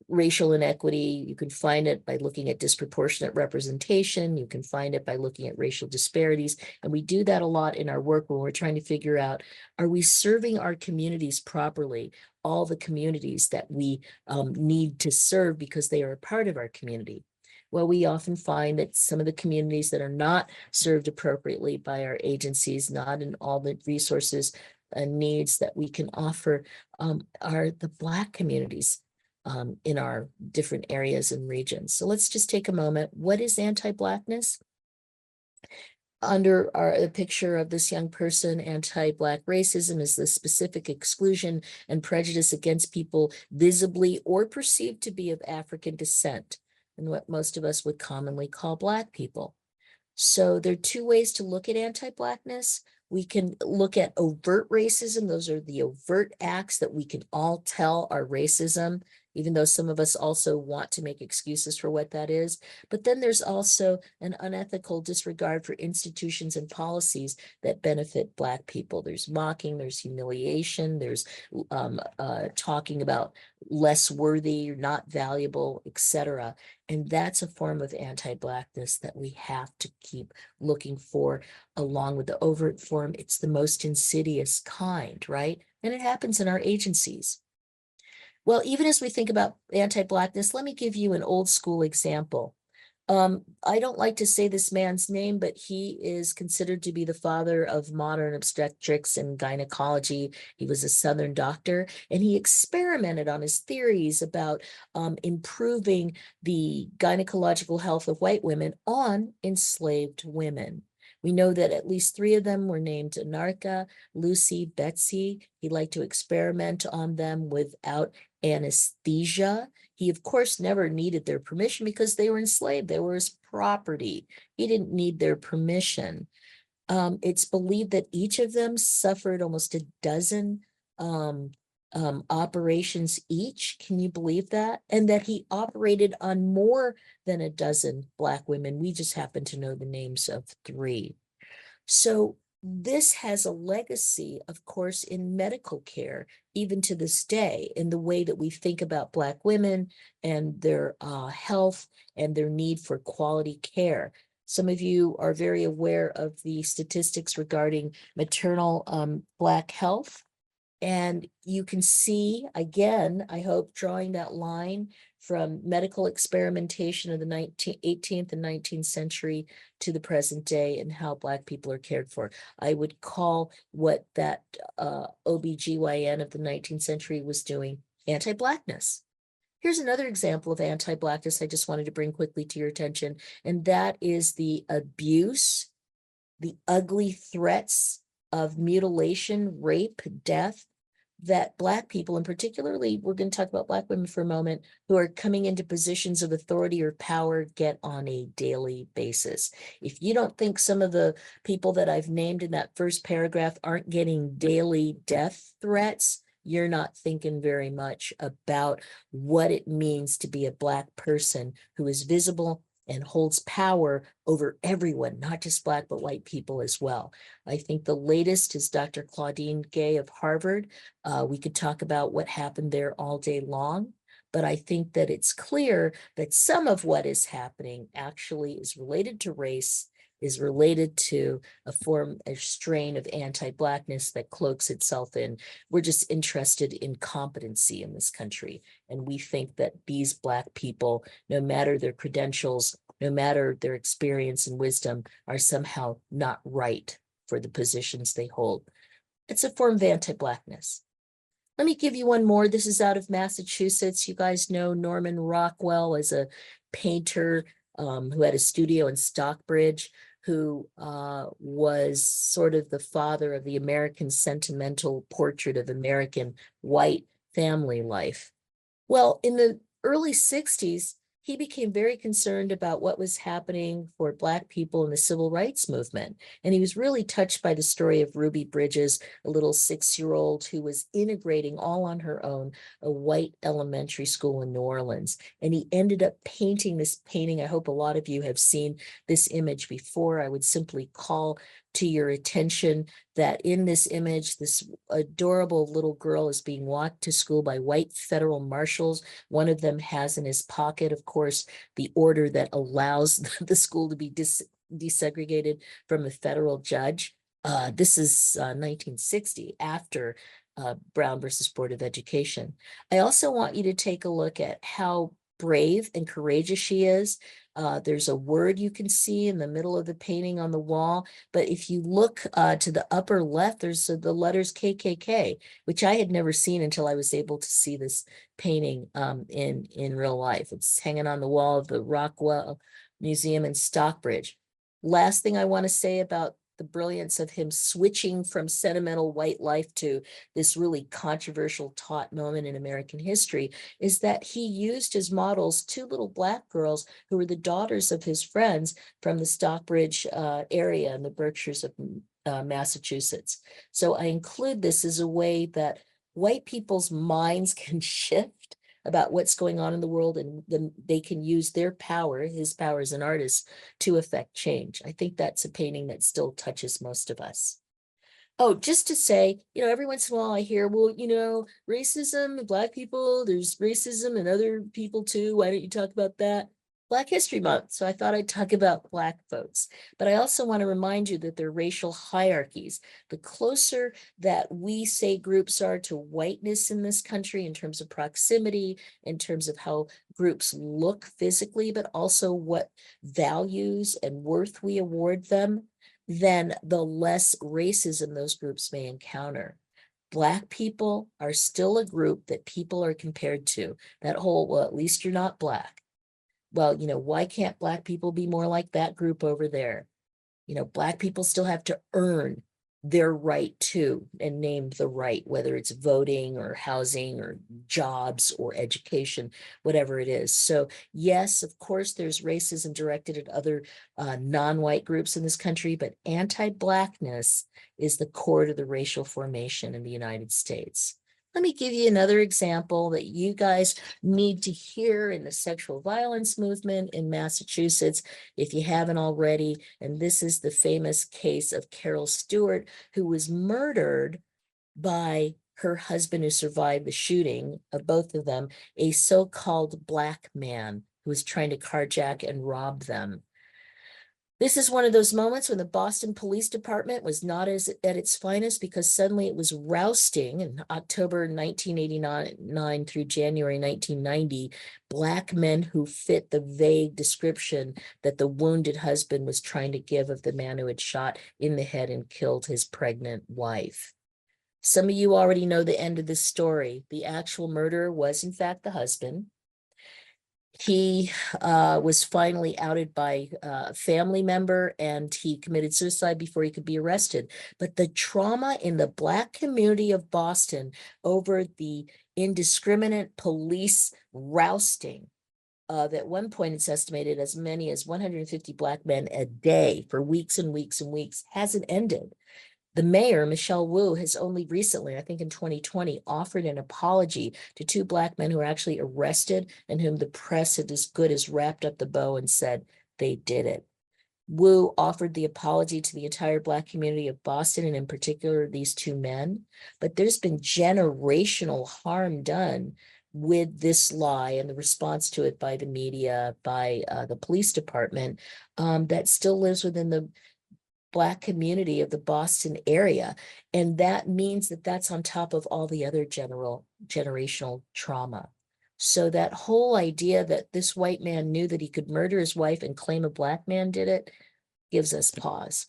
B: racial inequity. You can find it by looking at disproportionate representation. You can find it by looking at racial disparities. And we do that a lot in our work when we're trying to figure out, are we serving our communities properly? All the communities that we need to serve because they are a part of our community. Well, we often find that some of the communities that are not served appropriately by our agencies, not in all the resources and needs that we can offer, are the Black communities in our different areas and regions. So let's just take a moment. What is anti-Blackness? Under the picture of this young person, anti-Black racism is the specific exclusion and prejudice against people visibly or perceived to be of African descent, and what most of us would commonly call Black people. So there are two ways to look at anti-Blackness. We can look at overt racism. Those are the overt acts that we can all tell are racism, even though some of us also want to make excuses for what that is. But then there's also an unethical disregard for institutions and policies that benefit Black people. There's mocking, there's humiliation, there's talking about less worthy, not valuable, etc. And that's a form of anti-Blackness that we have to keep looking for, along with the overt form. It's the most insidious kind, right? And it happens in our agencies. Well, even as we think about anti-Blackness, let me give you an old school example. I don't like to say this man's name, but he is considered to be the father of modern obstetrics and gynecology. He was a Southern doctor, and he experimented on his theories about improving the gynecological health of white women on enslaved women. We know that at least 3 of them were named Anarcha, Lucy, Betsy. He liked to experiment on them without anesthesia. He, of course, never needed their permission because they were enslaved. They were his property. He didn't need their permission. It's believed that each of them suffered almost a dozen operations each. Can you believe that? And that he operated on more than a dozen Black women. We just happen to know the names of 3. So this has a legacy, of course, in medical care, even to this day, in the way that we think about Black women and their health and their need for quality care. Some of you are very aware of the statistics regarding maternal Black health. And you can see, again, I hope, drawing that line from medical experimentation of the 18th and 19th century to the present day and how Black people are cared for. I would call what that OBGYN of the 19th century was doing anti-Blackness. Here's another example of anti-Blackness I just wanted to bring quickly to your attention, and that is the abuse, the ugly threats of mutilation, rape, death that Black people, and particularly we're going to talk about Black women for a moment, who are coming into positions of authority or power get on a daily basis. If you don't think some of the people that I've named in that first paragraph aren't getting daily death threats, you're not thinking very much about what it means to be a Black person who is visible and holds power over everyone, not just Black, but white people as well. I think the latest is Dr. Claudine Gay of Harvard. We could talk about what happened there all day long, but I think that it's clear that some of what is happening actually is related to race, is related to a strain of anti-Blackness that cloaks itself in. We're just interested in competency in this country. And we think that these Black people, no matter their credentials, no matter their experience and wisdom, are somehow not right for the positions they hold. It's a form of anti-Blackness. Let me give you one more. This is out of Massachusetts. You guys know Norman Rockwell as a painter who had a studio in Stockbridge, who was sort of the father of the American sentimental portrait of American white family life. Well, in the early 60s, he became very concerned about what was happening for Black people in the civil rights movement. And he was really touched by the story of Ruby Bridges, a little 6-year-old who was integrating all on her own a white elementary school in New Orleans. And he ended up painting this painting. I hope a lot of you have seen this image before. I would simply call to your attention that in this image, this adorable little girl is being walked to school by white federal marshals. One of them has in his pocket, of course, the order that allows the school to be desegregated from a federal judge. This is 1960, after Brown versus Board of Education. I also want you to take a look at how brave and courageous she is. There's a word you can see in the middle of the painting on the wall, but if you look to the upper left, there's the letters KKK, which I had never seen until I was able to see this painting in real life. It's hanging on the wall of the Rockwell Museum in Stockbridge. Last thing I want to say about the brilliance of him switching from sentimental white life to this really controversial taut moment in American history is that he used as models 2 little Black girls who were the daughters of his friends from the Stockbridge area in the Berkshires of Massachusetts. So I include this as a way that white people's minds can shift about what's going on in the world, and then they can use their power, his power as an artist, to affect change. I think that's a painting that still touches most of us. Oh, just to say, every once in a while I hear, well, racism, Black people, there's racism and other people too. Why don't you talk about that? Black History Month. So I thought I'd talk about Black folks. But I also want to remind you that there are racial hierarchies. The closer that we say groups are to whiteness in this country in terms of proximity, in terms of how groups look physically, but also what values and worth we award them, then the less racism those groups may encounter. Black people are still a group that people are compared to. That whole, well, at least you're not Black. Well, why can't Black people be more like that group over there? Black people still have to earn their right to, and named the right, whether it's voting or housing or jobs or education, whatever it is. So yes, of course, there's racism directed at other non-white groups in this country, but anti-Blackness is the core to the racial formation in the United States. Let me give you another example that you guys need to hear in the sexual violence movement in Massachusetts, if you haven't already. And this is the famous case of Carol Stewart, who was murdered by her husband who survived the shooting of both of them, a so-called Black man who was trying to carjack and rob them. This is one of those moments when the Boston Police Department was not at its finest, because suddenly it was rousting in October 1989 through January 1990, Black men who fit the vague description that the wounded husband was trying to give of the man who had shot in the head and killed his pregnant wife. Some of you already know the end of this story. The actual murderer was, in fact, the husband. He was finally outed by a family member, and he committed suicide before he could be arrested. But the trauma in the Black community of Boston over the indiscriminate police rousting of, at one point it's estimated, as many as 150 Black men a day for weeks and weeks and weeks, hasn't ended. The mayor, Michelle Wu, has only recently, I think in 2020, offered an apology to two Black men who were actually arrested and whom the press had as good as wrapped up the bow and said they did it. Wu offered the apology to the entire Black community of Boston, and in particular, these two men. But there's been generational harm done with this lie and the response to it by the media, by the police department, that still lives within the Black community of the Boston area. And that means that that's on top of all the other generational trauma. So that whole idea that this white man knew that he could murder his wife and claim a Black man did it gives us pause.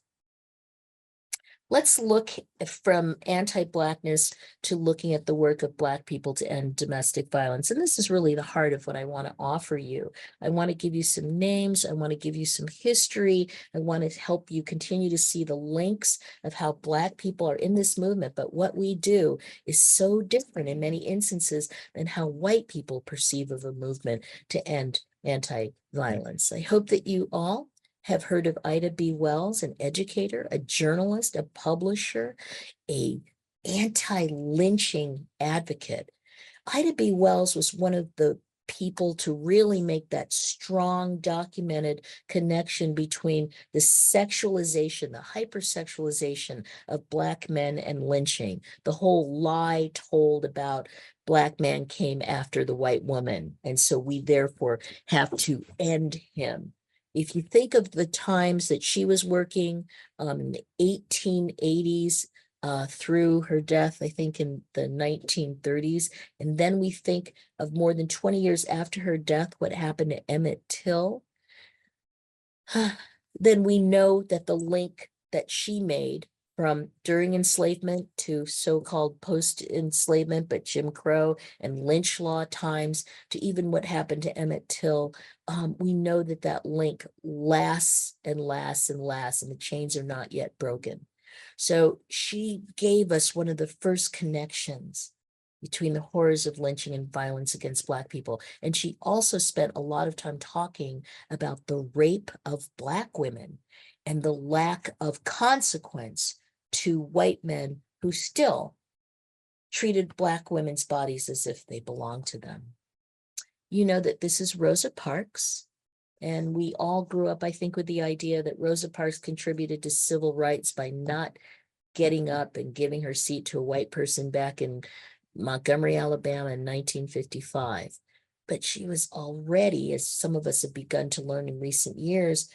B: Let's look from anti-Blackness to looking at the work of Black people to end domestic violence. And this is really the heart of what I want to offer you. I want to give you some names. I want to give you some history. I want to help you continue to see the links of how Black people are in this movement. But what we do is so different in many instances than how white people perceive of a movement to end anti-violence. I hope that you all have heard of Ida B. Wells, an educator, a journalist, a publisher, a anti-lynching advocate. Ida B. Wells was one of the people to really make that strong documented connection between the sexualization, the hypersexualization of Black men and lynching, the whole lie told about Black man came after the white woman, and so we therefore have to end him. If you think of the times that she was working in the 1880s through her death, I think in the 1930s, and then we think of more than 20 years after her death, what happened to Emmett Till, then we know that the link that she made from during enslavement to so-called post-enslavement, but Jim Crow and lynch law times, to even what happened to Emmett Till, we know that that link lasts and lasts and lasts, and the chains are not yet broken. So she gave us one of the first connections between the horrors of lynching and violence against Black people. And she also spent a lot of time talking about the rape of Black women and the lack of consequence to white men who still treated Black women's bodies as if they belonged to them. You know that this is Rosa Parks, and we all grew up, I think, with the idea that Rosa Parks contributed to civil rights by not getting up and giving her seat to a white person back in Montgomery, Alabama in 1955. But she was already, as some of us have begun to learn in recent years,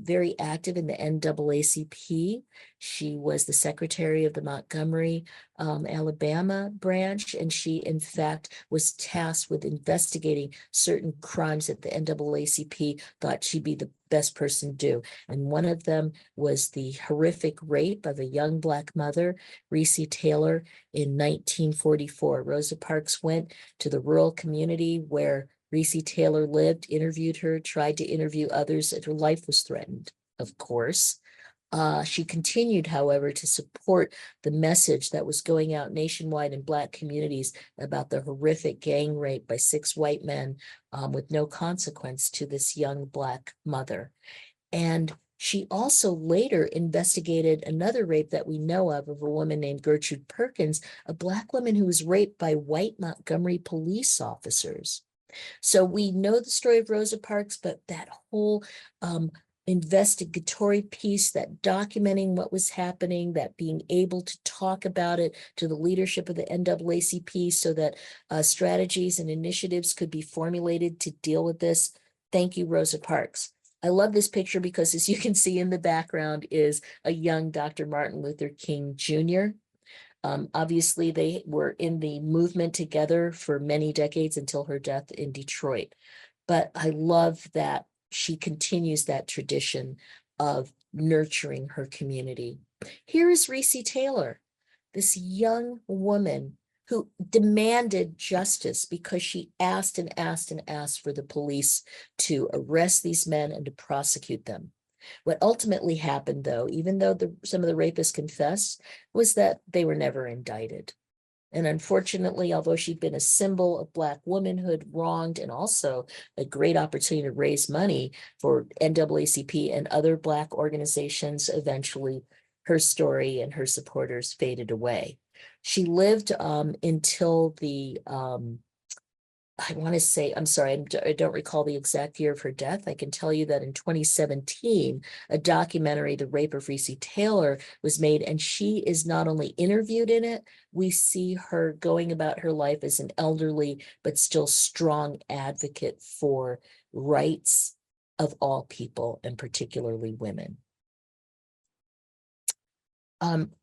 B: very active in the NAACP. She was the secretary of the Montgomery, Alabama branch, and she, in fact, was tasked with investigating certain crimes that the NAACP thought she'd be the best person to do. And one of them was the horrific rape of a young Black mother, Reese Taylor, in 1944. Rosa Parks went to the rural community where Reese Taylor lived, interviewed her, tried to interview others, and her life was threatened, of course. She continued, however, to support the message that was going out nationwide in Black communities about the horrific gang rape by 6 white men with no consequence to this young Black mother. And she also later investigated another rape that we know of a woman named Gertrude Perkins, a Black woman who was raped by white Montgomery police officers. So we know the story of Rosa Parks, but that whole investigatory piece, that documenting what was happening, that being able to talk about it to the leadership of the NAACP so that strategies and initiatives could be formulated to deal with this. Thank you, Rosa Parks. I love this picture because, as you can see in the background, is a young Dr. Martin Luther King Jr. Obviously, they were in the movement together for many decades until her death in Detroit. But I love that she continues that tradition of nurturing her community. Here is Reese Taylor, this young woman who demanded justice because she asked and asked and asked for the police to arrest these men and to prosecute them. What ultimately happened, though, even though some of the rapists confessed, was that they were never indicted. And unfortunately, although she'd been a symbol of Black womanhood, wronged, and also a great opportunity to raise money for NAACP and other Black organizations, eventually her story and her supporters faded away. She lived until the I want to say, I'm sorry, I don't recall the exact year of her death. I can tell you that in 2017, a documentary, The Rape of Reese Taylor, was made, and she is not only interviewed in it, we see her going about her life as an elderly but still strong advocate for rights of all people, and particularly women.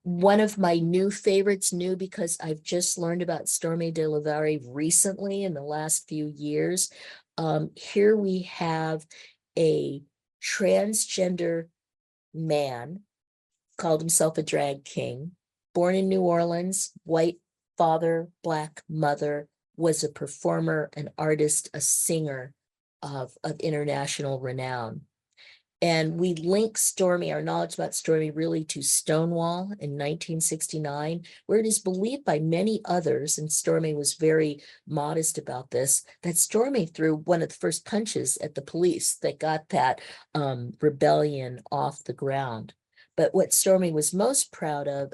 B: One of my new favorites, new because I've just learned about Stormy DeLavari recently in the last few years. Here we have a transgender man, called himself a drag king, born in New Orleans, white father, Black mother, was a performer, an artist, a singer of international renown. And we link Stormy, our knowledge about Stormy, really to Stonewall in 1969, where it is believed by many others, and Stormy was very modest about this, that Stormy threw one of the first punches at the police that got that rebellion off the ground. But what Stormy was most proud of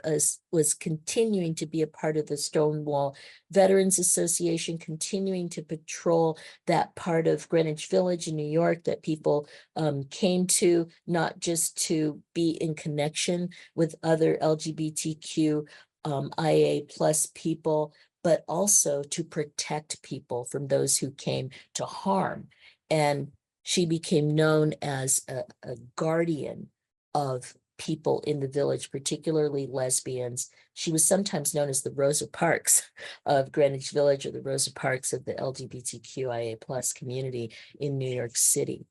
B: was continuing to be a part of the Stonewall Veterans Association, continuing to patrol that part of Greenwich Village in New York that people came to, not just to be in connection with other LGBTQ IA plus people, but also to protect people from those who came to harm. And she became known as a guardian of people in the village, particularly lesbians. She was sometimes known as the Rosa Parks of Greenwich Village, or the Rosa Parks of the LGBTQIA plus community in New York City.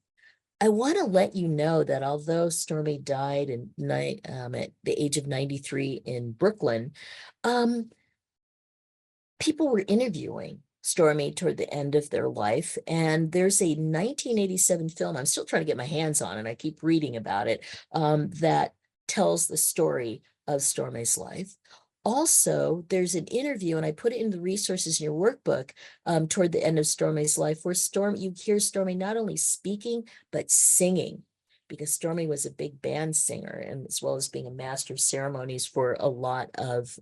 B: I want to let you know that although Stormy died at the age of 93 in Brooklyn, people were interviewing Stormy toward the end of their life. And there's a 1987 film, I'm still trying to get my hands on it, I keep reading about it, that tells the story of Stormy's life. Also, there's an interview, and I put it in the resources in your workbook toward the end of Stormy's life, where you hear Stormy not only speaking, but singing, because Stormy was a big band singer, and as well as being a master of ceremonies for a lot of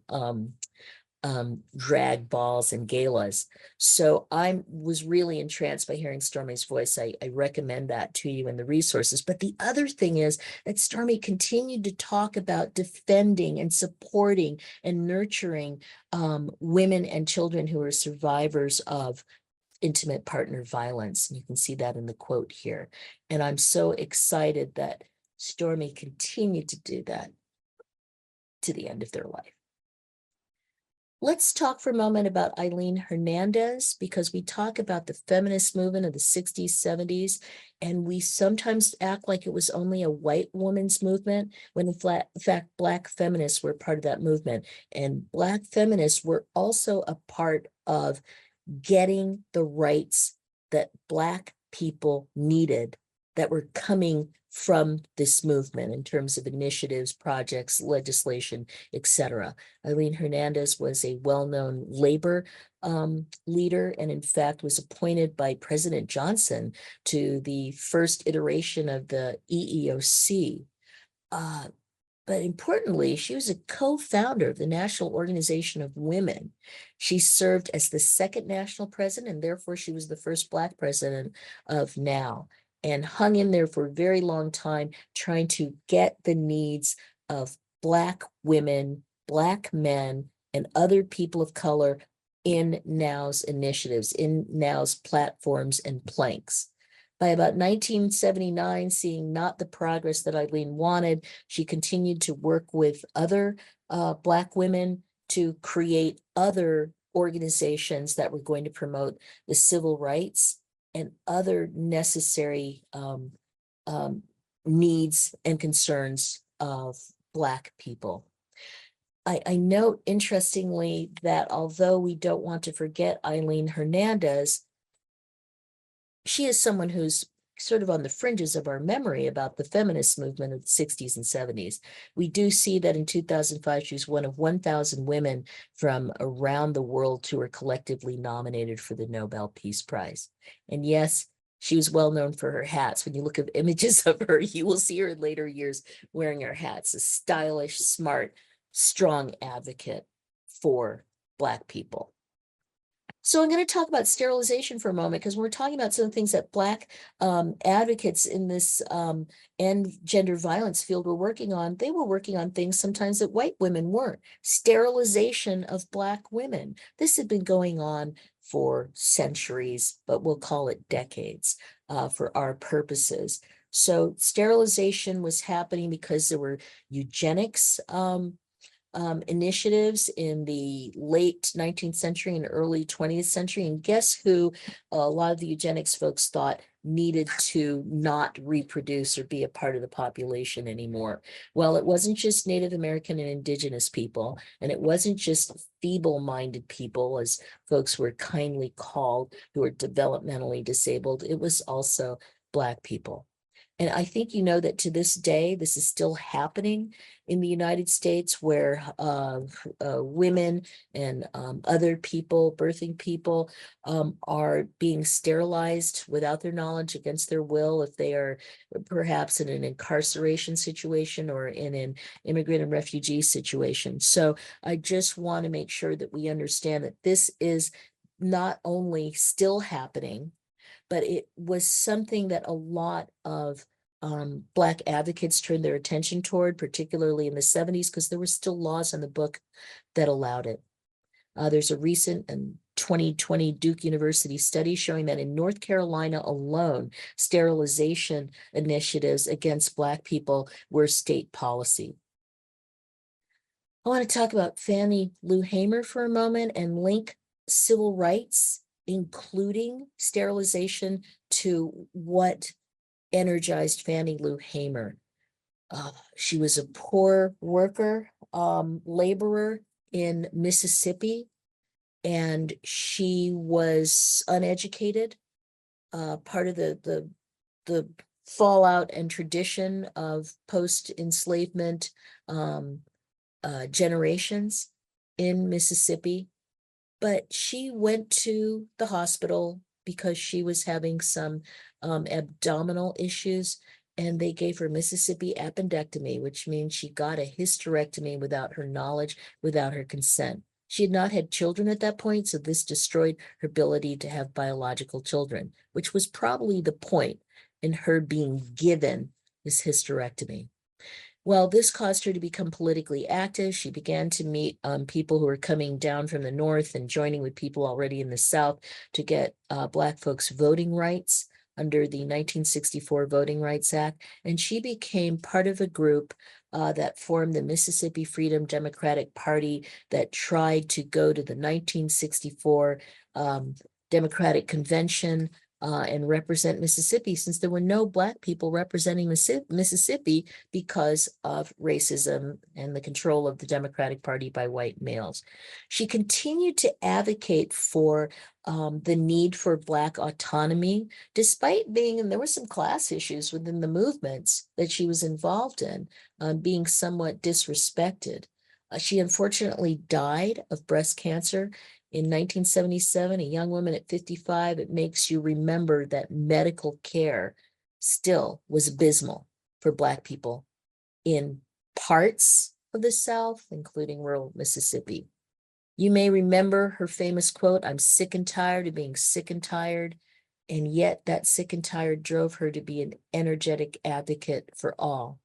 B: drag balls and galas. So I was really entranced by hearing Stormy's voice. I recommend that to you in the resources. But the other thing is that Stormy continued to talk about defending and supporting and nurturing women and children who are survivors of intimate partner violence. And you can see that in the quote here. And I'm so excited that Stormy continued to do that to the end of their life. Let's talk for a moment about Eileen Hernandez, because we talk about the feminist movement of the 60s, 70s, and we sometimes act like it was only a white woman's movement, when in fact, Black feminists were part of that movement. And Black feminists were also a part of getting the rights that Black people needed that were coming from this movement in terms of initiatives, projects, legislation, etc. Eileen Hernandez was a well-known labor leader, and in fact was appointed by President Johnson to the first iteration of the EEOC. But importantly, she was a co-founder of the National Organization of Women. She served as the second national president, and therefore she was the first Black president of NOW, and hung in there for a very long time, trying to get the needs of Black women, Black men, and other people of color in NOW's initiatives, in NOW's platforms and planks. By about 1979, seeing not the progress that Eileen wanted, she continued to work with other Black women to create other organizations that were going to promote the civil rights and other necessary needs and concerns of Black people. I note interestingly that although we don't want to forget Eileen Hernandez, she is someone who's sort of on the fringes of our memory about the feminist movement of the 60s and 70s. We do see that in 2005, she was one of 1,000 women from around the world who were collectively nominated for the Nobel Peace Prize. And yes, she was well known for her hats. When you look at images of her, you will see her in later years wearing her hats, a stylish, smart, strong advocate for Black people. So I'm going to talk about sterilization for a moment because we're talking about some of the things that Black advocates in this end gender violence field were working on. They were working on things sometimes that white women weren't. Sterilization of Black women. This had been going on for centuries, but we'll call it decades for our purposes. So sterilization was happening because there were eugenics initiatives in the late 19th century and early 20th century. And guess who a lot of the eugenics folks thought needed to not reproduce or be a part of the population anymore? Well, it wasn't just Native American and Indigenous people, and it wasn't just feeble-minded people, as folks were kindly called, who were developmentally disabled. It was also Black people. And I think you know that to this day, this is still happening in the United States, where women and other people, birthing people, are being sterilized without their knowledge, against their will, if they are perhaps in an incarceration situation or in an immigrant and refugee situation. So I just want to make sure that we understand that this is not only still happening, but it was something that a lot of Black advocates turned their attention toward, particularly in the 70s, because there were still laws on the book that allowed it. There's a recent and 2020 Duke University study showing that in North Carolina alone, sterilization initiatives against Black people were state policy. I want to talk about Fannie Lou Hamer for a moment and link civil rights, including sterilization, to what energized Fannie Lou Hamer. She was a poor worker, laborer in Mississippi, and she was uneducated. Part of the fallout and tradition of post-enslavement generations in Mississippi. But she went to the hospital because she was having some abdominal issues, and they gave her Mississippi appendectomy, which means she got a hysterectomy without her knowledge, without her consent. She had not had children at that point, so this destroyed her ability to have biological children, which was probably the point in her being given this hysterectomy. Well, this caused her to become politically active. She began to meet people who were coming down from the North and joining with people already in the South to get Black folks voting rights under the 1964 Voting Rights Act. And she became part of a group that formed the Mississippi Freedom Democratic Party that tried to go to the 1964 Democratic Convention and represent Mississippi, since there were no Black people representing Mississippi because of racism and the control of the Democratic Party by white males. She continued to advocate for the need for Black autonomy, despite being, and there were some class issues within the movements that she was involved in, being somewhat disrespected. She unfortunately died of breast cancer in 1977, a young woman at 55. It makes you remember that medical care still was abysmal for Black people in parts of the South, including rural Mississippi. You may remember her famous quote, "I'm sick and tired of being sick and tired." And yet that sick and tired drove her to be an energetic advocate for all.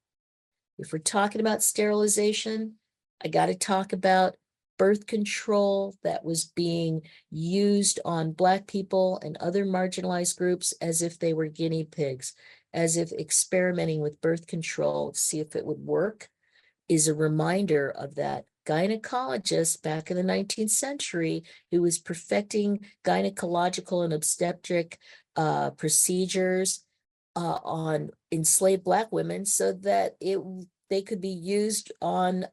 B: If we're talking about sterilization, I got to talk about birth control that was being used on Black people and other marginalized groups as if they were guinea pigs, as if experimenting with birth control to see if it would work is a reminder of that gynecologist back in the 19th century who was perfecting gynecological and obstetric procedures on enslaved Black women so that they could be used on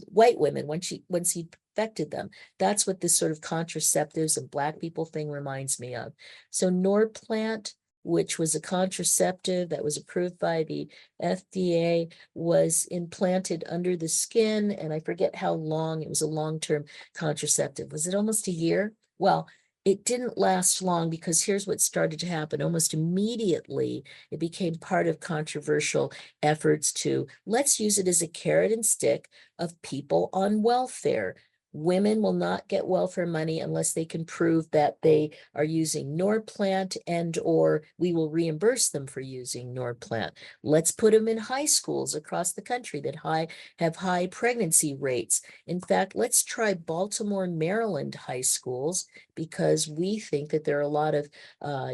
B: white women once he perfected them. That's what this sort of contraceptives and Black people thing reminds me of. So Norplant, which was a contraceptive that was approved by the FDA, was implanted under the skin, and I forget how long. It was a long-term contraceptive. Was it almost a year? Well, it didn't last long because here's what started to happen. Almost immediately, it became part of controversial efforts to let's use it as a carrot and stick of people on welfare. Women will not get welfare money unless they can prove that they are using Norplant or we will reimburse them for using Norplant. Let's put them in high schools across the country that have high pregnancy rates. In fact, let's try Baltimore and Maryland high schools because we think that there are a lot of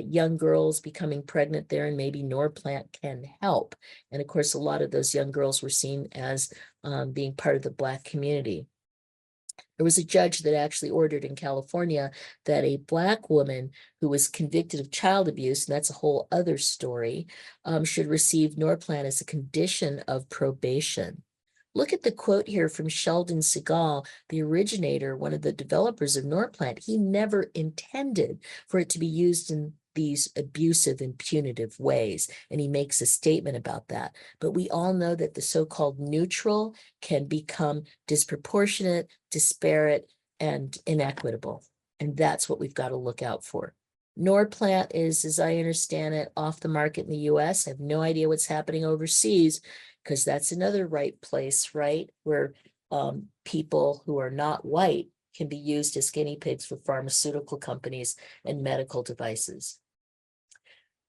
B: young girls becoming pregnant there and maybe Norplant can help. And of course, a lot of those young girls were seen as being part of the Black community. There was a judge that actually ordered in California that a Black woman who was convicted of child abuse, and that's a whole other story, should receive Norplant as a condition of probation. Look at the quote here from Sheldon Segal, the originator, one of the developers of Norplant. He never intended for it to be used in these abusive and punitive ways, and he makes a statement about that. But we all know that the so-called neutral can become disproportionate, disparate, and inequitable, and that's what we've got to look out for. Norplant is, as I understand it, off the market in the US. I have no idea what's happening overseas, because that's another right place, right, where people who are not white can be used as guinea pigs for pharmaceutical companies and medical devices.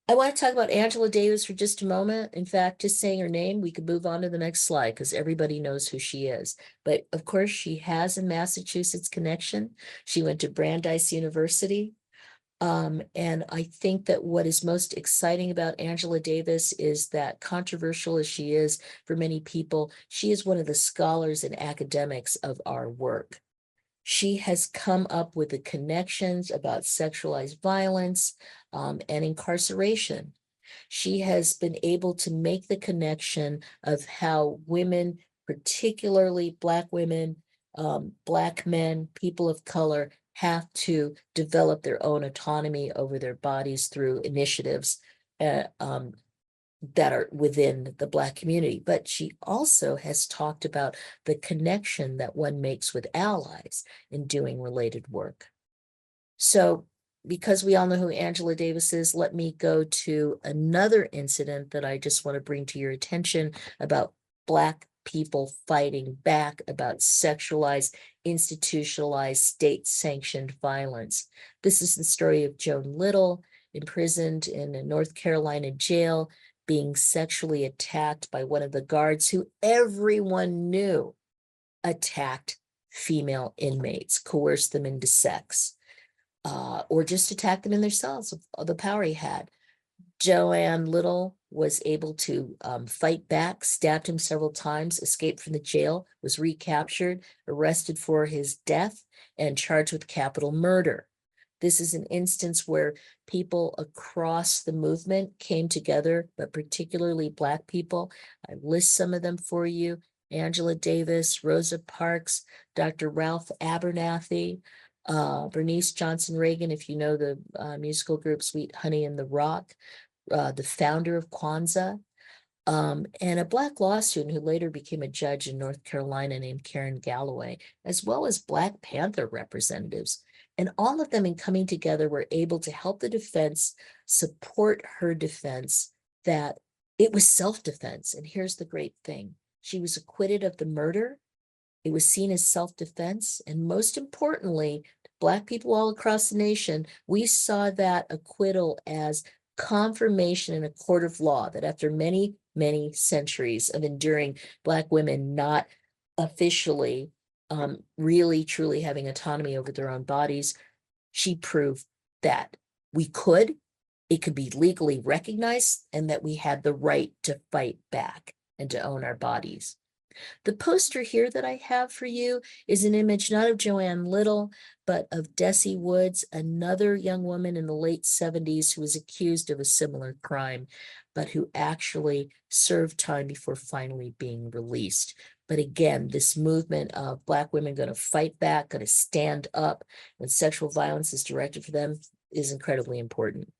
B: I want to talk about Angela Davis for just a moment. In fact, just saying her name, we could move on to the next slide because everybody knows who she is. But of course, she has a Massachusetts connection. She went to Brandeis University. And I think that what is most exciting about Angela Davis is that, controversial as she is for many people, she is one of the scholars and academics of our work. She has come up with the connections about sexualized violence and incarceration. She has been able to make the connection of how women, particularly Black women, Black men, people of color, have to develop their own autonomy over their bodies through initiatives that are within the Black community. But she also has talked about the connection that one makes with allies in doing related work. So because we all know who Angela Davis is, let me go to another incident that I just want to bring to your attention about Black people fighting back about sexualized, institutionalized, state-sanctioned violence. This is the story of Joan Little, imprisoned in a North Carolina jail, being sexually attacked by one of the guards who everyone knew attacked female inmates, coerced them into sex. Or just attack them in their cells of the power he had. Joanne Little was able to fight back, stabbed him several times, escaped from the jail, was recaptured, arrested for his death, and charged with capital murder. This is an instance where people across the movement came together, but particularly Black people. I list some of them for you: Angela Davis, Rosa Parks, Dr. Ralph Abernathy, Bernice Johnson Reagan, if you know the musical group Sweet Honey in the Rock, the founder of Kwanzaa, and a Black law student who later became a judge in North Carolina named Karen Galloway, as well as Black Panther representatives. And all of them, in coming together, were able to help the defense support her defense that it was self-defense. And here's the great thing: she was acquitted of the murder. It was seen as self-defense. And most importantly, Black people all across the nation, we saw that acquittal as confirmation in a court of law that after many, many centuries of enduring Black women not officially really truly having autonomy over their own bodies. She proved that we could, it could be legally recognized, and that we had the right to fight back and to own our bodies. The poster here that I have for you is an image not of Joanne Little, but of Desi Woods, another young woman in the late 70s who was accused of a similar crime, but who actually served time before finally being released. But again, this movement of Black women going to fight back, going to stand up when sexual violence is directed for them is incredibly important.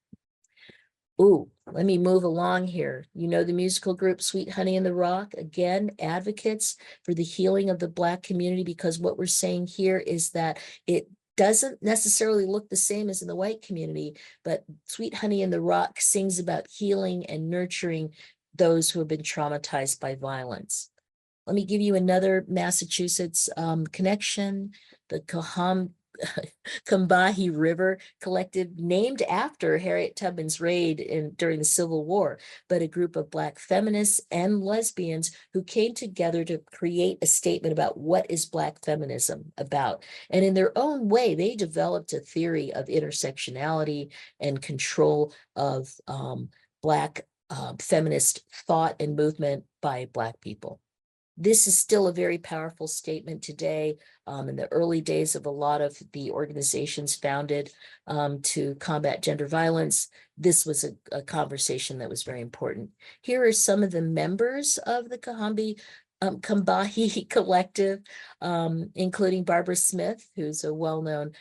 B: Ooh, let me move along here. You know the musical group Sweet Honey and the Rock, again, advocates for the healing of the Black community, because what we're saying here is that it doesn't necessarily look the same as in the white community, but Sweet Honey and the Rock sings about healing and nurturing those who have been traumatized by violence. Let me give you another Massachusetts connection. The Combahee River Collective, named after Harriet Tubman's raid during the Civil War, but a group of Black feminists and lesbians who came together to create a statement about what is Black feminism about. And in their own way, they developed a theory of intersectionality and control of Black feminist thought and movement by Black people. This is still a very powerful statement today. In the early days of a lot of the organizations founded to combat gender violence, this was a conversation that was very important. Here are some of the members of the Combahee Collective, including Barbara Smith, who's a well-known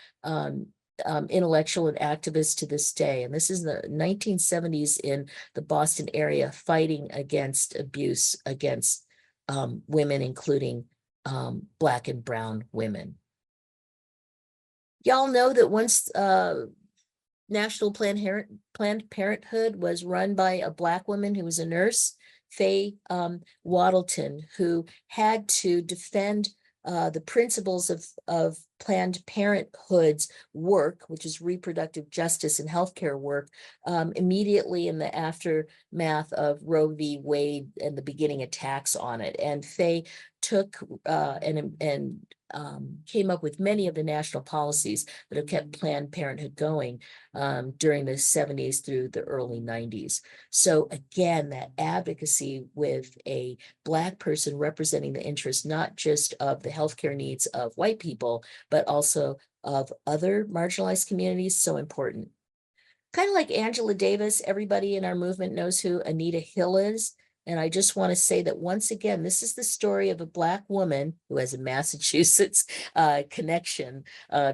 B: intellectual and activist to this day. And this is the 1970s in the Boston area, fighting against abuse against women, including Black and brown women. Y'all know that once National Planned Parenthood was run by a Black woman who was a nurse, Faye Waddleton, who had to defend the principles of Planned Parenthood's work, which is reproductive justice and healthcare work, immediately in the aftermath of Roe v. Wade and the beginning attacks on it. And Faye took and came up with many of the national policies that have kept Planned Parenthood going during the 70s through the early 90s. So again, that advocacy with a Black person representing the interests not just of the healthcare needs of white people, but also of other marginalized communities, so important. Kind of like Angela Davis, everybody in our movement knows who Anita Hill is. And I just want to say that once again, this is the story of a Black woman who has a Massachusetts connection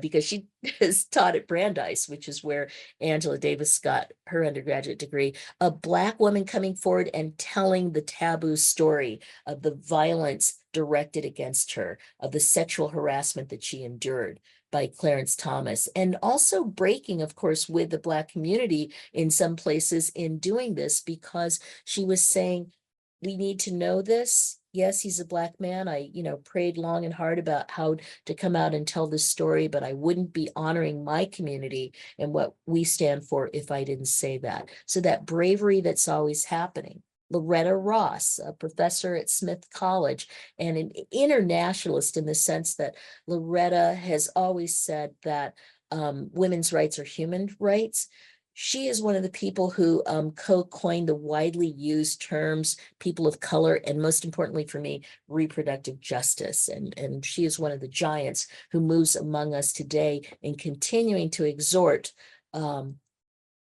B: because she has taught at Brandeis, which is where Angela Davis got her undergraduate degree. A Black woman coming forward and telling the taboo story of the violence directed against her, of the sexual harassment that she endured by Clarence Thomas, and also breaking, of course, with the Black community in some places in doing this, because she was saying, we need to know this. Yes, he's a Black man. I, prayed long and hard about how to come out and tell this story, but I wouldn't be honoring my community and what we stand for if I didn't say that. So that bravery that's always happening. Loretta Ross, a professor at Smith College and an internationalist in the sense that Loretta has always said that women's rights are human rights. She is one of the people who co-coined the widely used terms people of color, and most importantly for me, reproductive justice. And she is one of the giants who moves among us today in continuing to exhort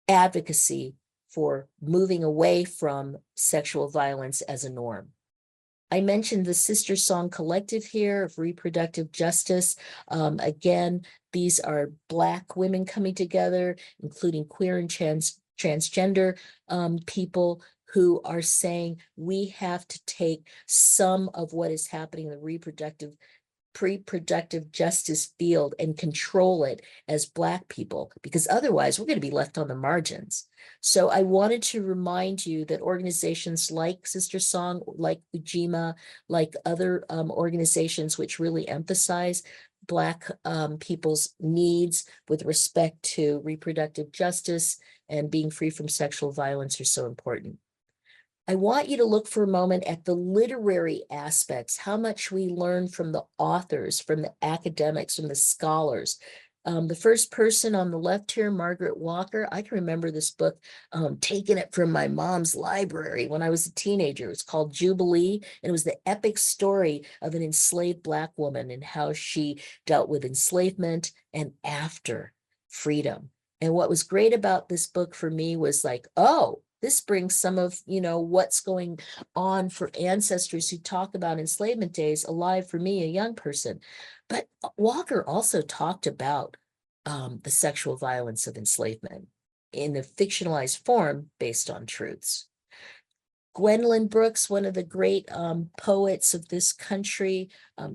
B: advocacy for moving away from sexual violence as a norm. I mentioned the Sister Song Collective here of reproductive justice. Again, these are Black women coming together, including queer and transgender people who are saying we have to take some of what is happening in the reproductive justice field and control it as Black people, because otherwise we're going to be left on the margins. So I wanted to remind you that organizations like Sister Song, like Ujima, like other organizations which really emphasize Black people's needs with respect to reproductive justice and being free from sexual violence are so important. I want you to look for a moment at the literary aspects, how much we learn from the authors, from the academics, from the scholars. The first person on the left here, Margaret Walker, I can remember this book, taking it from my mom's library when I was a teenager. It was called Jubilee, and it was the epic story of an enslaved Black woman and how she dealt with enslavement and after freedom. And what was great about this book for me was like, oh, this brings some of, what's going on for ancestors who talk about enslavement days alive for me, a young person. But Walker also talked about the sexual violence of enslavement in a fictionalized form based on truths. Gwendolyn Brooks, one of the great poets of this country,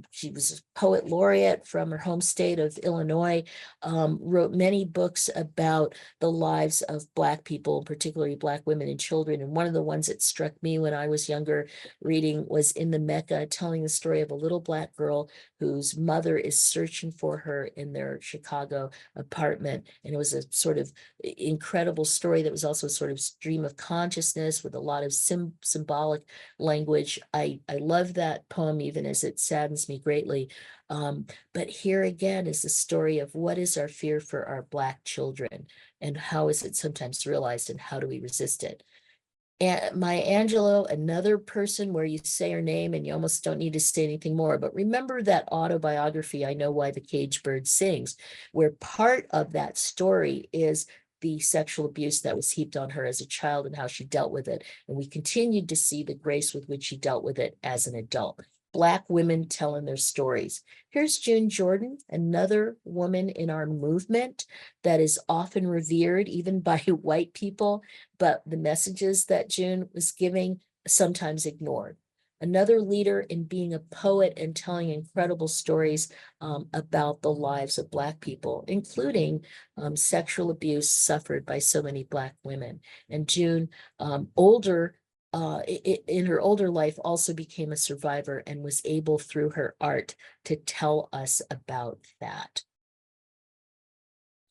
B: she was a poet laureate from her home state of Illinois, wrote many books about the lives of Black people, particularly Black women and children. And one of the ones that struck me when I was younger reading was In the Mecca, telling the story of a little Black girl whose mother is searching for her in their Chicago apartment. And it was a sort of incredible story that was also a sort of stream of consciousness with a lot of symbolic language. I love that poem, even as it saddens me greatly. But here again is the story of what is our fear for our Black children and how is it sometimes realized and how do we resist it? And Maya Angelou, another person where you say her name and you almost don't need to say anything more. But remember that autobiography, I Know Why the Caged Bird Sings, where part of that story is the sexual abuse that was heaped on her as a child and how she dealt with it. And we continued to see the grace with which she dealt with it as an adult. Black women telling their stories. Here's June Jordan, another woman in our movement that is often revered even by white people, but the messages that June was giving sometimes ignored. Another leader in being a poet and telling incredible stories about the lives of Black people, including sexual abuse suffered by so many Black women. And June, in her older life, also became a survivor and was able through her art to tell us about that.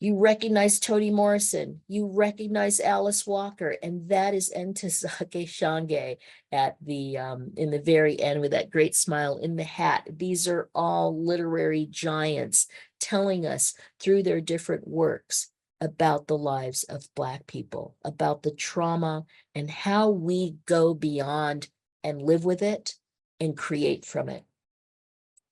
B: You recognize Toni Morrison, you recognize Alice Walker, and that is Ntozake Shange at the in the very end with that great smile in the hat. These are all literary giants telling us through their different works about the lives of Black people, about the trauma and how we go beyond and live with it and create from it.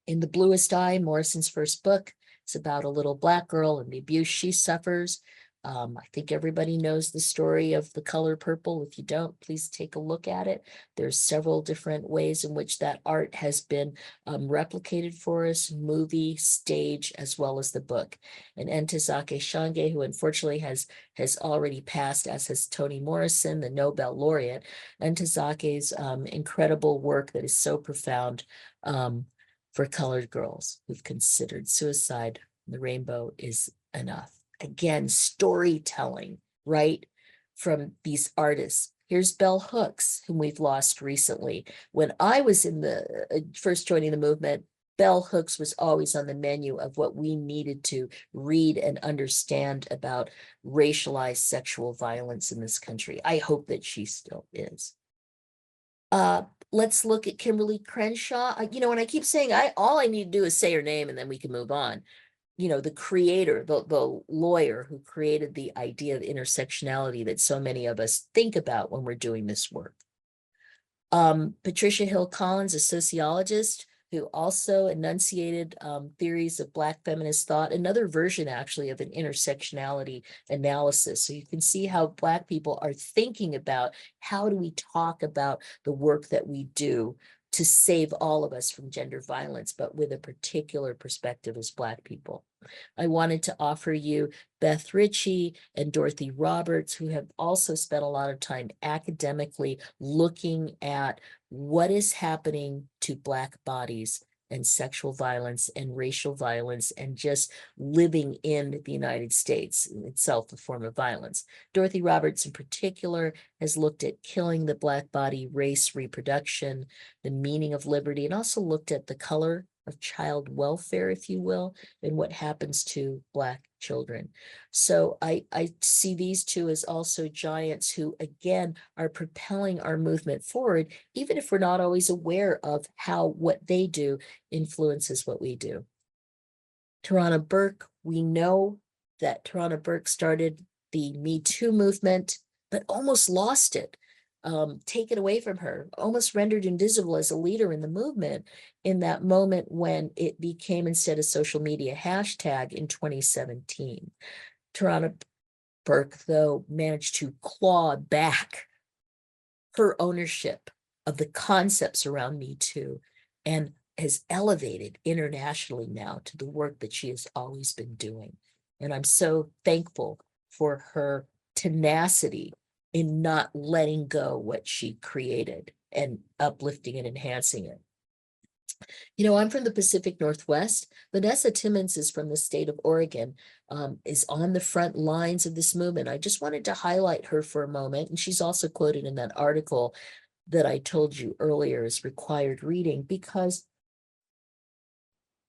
B: In The Bluest Eye, Morrison's first book, it's about a little Black girl and the abuse she suffers. I think everybody knows the story of The Color Purple. If you don't, please take a look at it. There's several different ways in which that art has been replicated for us, movie, stage, as well as the book. And Ntozake Shange, who unfortunately has already passed, as has Toni Morrison, the Nobel laureate. Ntozake's incredible work that is so profound for colored girls who've considered suicide. The rainbow is enough. Again, storytelling, right? From these artists. Here's Bell Hooks, whom we've lost recently. When I was in the first joining the movement, Bell Hooks was always on the menu of what we needed to read and understand about racialized sexual violence in this country. I hope that she still is. Let's look at Kimberly Crenshaw. And I keep saying all I need to do is say her name and then we can move on. The creator, the lawyer who created the idea of intersectionality that so many of us think about when we're doing this work. Patricia Hill Collins, a sociologist who also enunciated theories of Black feminist thought, another version actually of an intersectionality analysis. So you can see how Black people are thinking about how do we talk about the work that we do to save all of us from gender violence, but with a particular perspective as Black people. I wanted to offer you Beth Ritchie and Dorothy Roberts, who have also spent a lot of time academically looking at what is happening to Black bodies and sexual violence and racial violence and just living in the United States itself, a form of violence. Dorothy Roberts in particular has looked at killing the Black body, race, reproduction, the meaning of liberty, and also looked at the color of child welfare, if you will, and what happens to Black children. So I see these two as also giants who, again, are propelling our movement forward, even if we're not always aware of how what they do influences what we do. Tarana Burke, we know that Tarana Burke started the Me Too movement, but almost lost it, taken away from her, almost rendered invisible as a leader in the movement in that moment when it became, instead a social media hashtag in 2017. Tarana Burke, though, managed to claw back her ownership of the concepts around Me Too and has elevated internationally now to the work that she has always been doing. And I'm so thankful for her tenacity in not letting go what she created and uplifting and enhancing it. You know, I'm from the Pacific Northwest. Vanessa Timmons is from the state of Oregon, is on the front lines of this movement. I just wanted to highlight her for a moment. And she's also quoted in that article that I told you earlier is required reading, because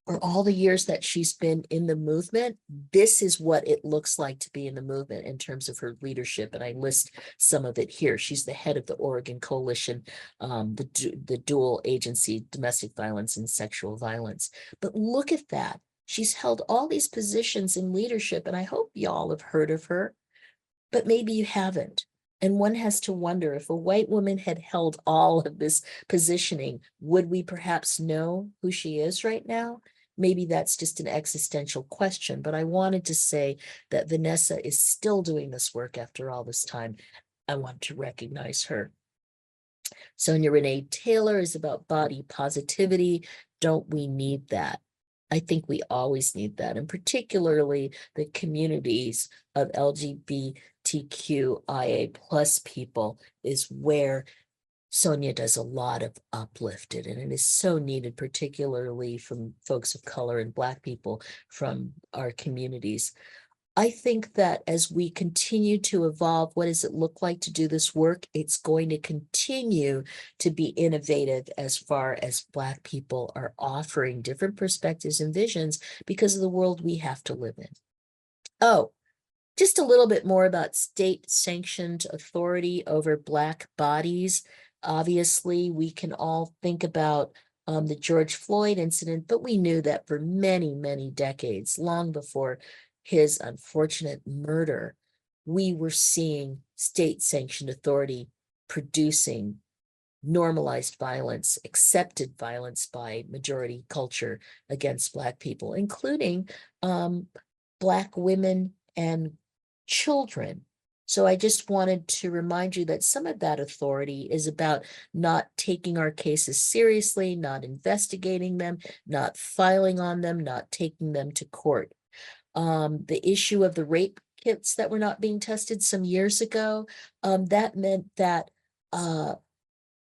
B: for all the years that she's been in the movement, this is what it looks like to be in the movement in terms of her leadership. And I list some of it here. She's the head of the Oregon Coalition, the dual agency, domestic violence and sexual violence. But look at that. She's held all these positions in leadership, and I hope y'all have heard of her, but maybe you haven't. And one has to wonder, if a white woman had held all of this positioning, would we perhaps know who she is right now? Maybe that's just an existential question, but I wanted to say that Vanessa is still doing this work after all this time. I want to recognize her. Sonia Renee Taylor is about body positivity. Don't we need that? I think we always need that, and particularly the communities of LGBTQIA plus people is where Sonia does a lot of uplifted, and it is so needed, particularly from folks of color and Black people from our communities. I think that as we continue to evolve, what does it look like to do this work? It's going to continue to be innovative as far as Black people are offering different perspectives and visions because of the world we have to live in. Oh, just a little bit more about state-sanctioned authority over Black bodies. Obviously, we can all think about the George Floyd incident, but we knew that for many, many decades, long before his unfortunate murder, we were seeing state-sanctioned authority producing normalized violence, accepted violence by majority culture against Black people, including Black women and children. So I just wanted to remind you that some of that authority is about not taking our cases seriously, not investigating them, not filing on them, not taking them to court. The issue of the rape kits that were not being tested some years ago, that meant that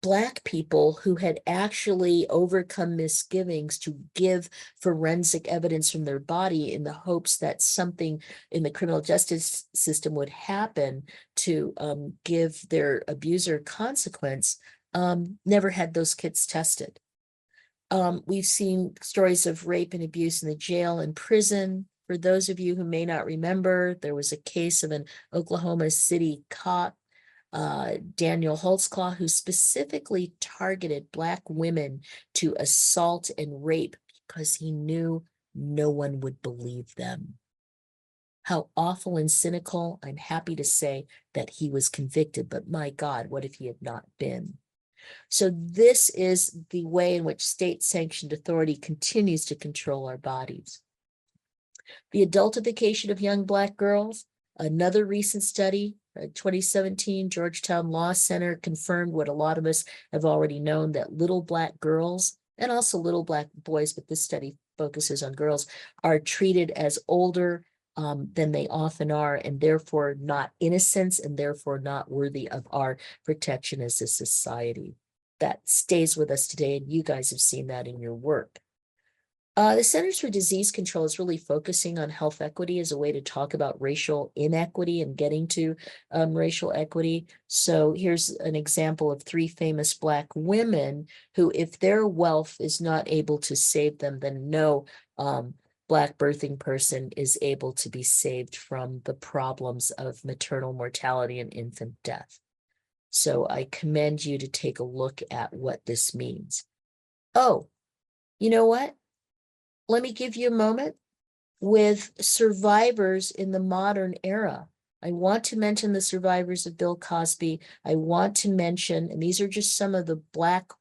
B: Black people who had actually overcome misgivings to give forensic evidence from their body in the hopes that something in the criminal justice system would happen to give their abuser consequence, never had those kits tested. We've seen stories of rape and abuse in the jail and prison. For those of you who may not remember, there was a case of an Oklahoma City cop, Daniel Holtzclaw, who specifically targeted Black women to assault and rape because he knew no one would believe them. How awful and cynical. I'm happy to say that he was convicted, but my God, what if he had not been? So this is the way in which state-sanctioned authority continues to control our bodies. The adultification of young Black girls, another recent study, 2017 Georgetown Law Center confirmed what a lot of us have already known, that little Black girls and also little Black boys, but this study focuses on girls, are treated as older than they often are, and therefore not innocents, and therefore not worthy of our protection as a society. That stays with us today, and you guys have seen that in your work. The Centers for Disease Control is really focusing on health equity as a way to talk about racial inequity and getting to racial equity. So here's an example of three famous Black women who, if their wealth is not able to save them, then no Black birthing person is able to be saved from the problems of maternal mortality and infant death. So I commend you to take a look at what this means. Oh, you know what? Let me give you a moment with survivors in the modern era. I want to mention the survivors of Bill Cosby. I want to mention, and these are just some of the Black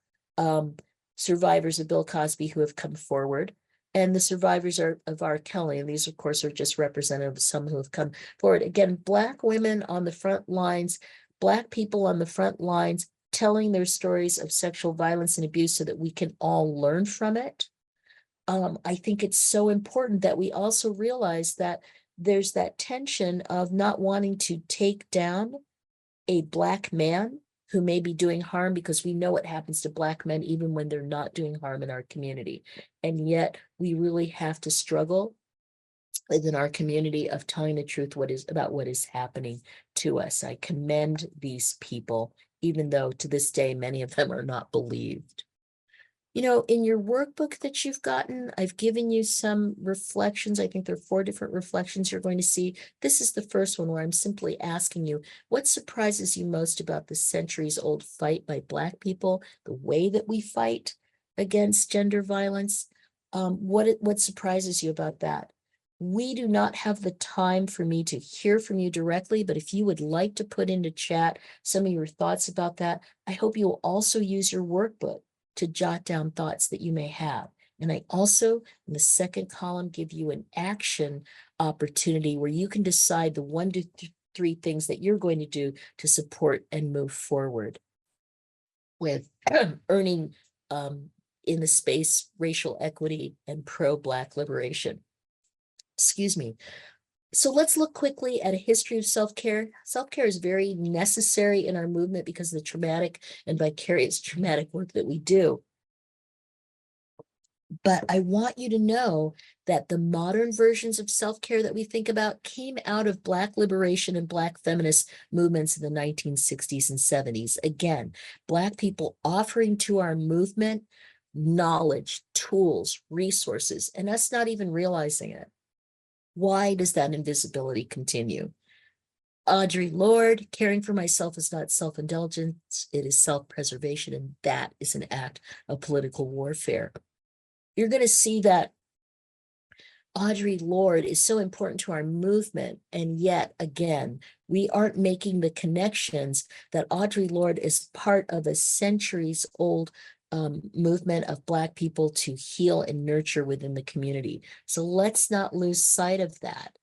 B: survivors of Bill Cosby who have come forward, and the survivors of R. Kelly. And these, of course, are just representative of some who have come forward. Again, Black women on the front lines, Black people on the front lines, telling their stories of sexual violence and abuse so that we can all learn from it. I think it's so important that we also realize that there's that tension of not wanting to take down a Black man who may be doing harm, because we know what happens to Black men even when they're not doing harm in our community. And yet we really have to struggle within our community of telling the truth about what is happening to us. I commend these people, even though to this day many of them are not believed. You know, in your workbook that you've gotten, I've given you some reflections. I think there are 4 different reflections you're going to see. This is the first one where I'm simply asking you, what surprises you most about the centuries-old fight by Black people, the way that we fight against gender violence? What surprises you about that? We do not have the time for me to hear from you directly, but if you would like to put into chat some of your thoughts about that, I hope you will also use your workbook to jot down thoughts that you may have. And I also, in the second column, give you an action opportunity where you can decide the 1 to 3 things that you're going to do to support and move forward with earning in the space racial equity and pro-Black liberation. Excuse me. So let's look quickly at a history of self-care. Self-care is very necessary in our movement because of the traumatic and vicarious traumatic work that we do. But I want you to know that the modern versions of self-care that we think about came out of Black liberation and Black feminist movements in the 1960s and 70s. Again, Black people offering to our movement knowledge, tools, resources, and us not even realizing it. Why does that invisibility continue? Audre Lorde, caring for myself is not self-indulgence, it is self-preservation, and that is an act of political warfare. You're going to see that Audre Lorde is so important to our movement, and yet again, we aren't making the connections that Audre Lorde is part of a centuries-old movement of Black people to heal and nurture within the community. So let's not lose sight of that.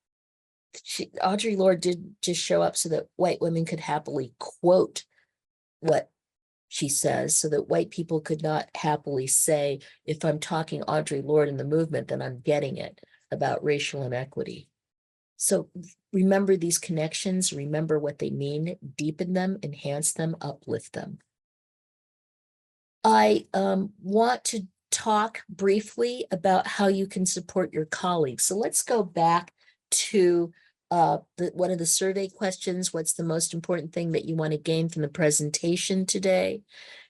B: Audre Lorde did just show up so that white women could happily quote what she says, so that white people could not happily say, if I'm talking Audre Lorde in the movement, then I'm getting it about racial inequity. So remember these connections, remember what they mean, deepen them, enhance them, uplift them. I want to talk briefly about how you can support your colleagues. So let's go back to one of the survey questions. What's the most important thing that you want to gain from the presentation today?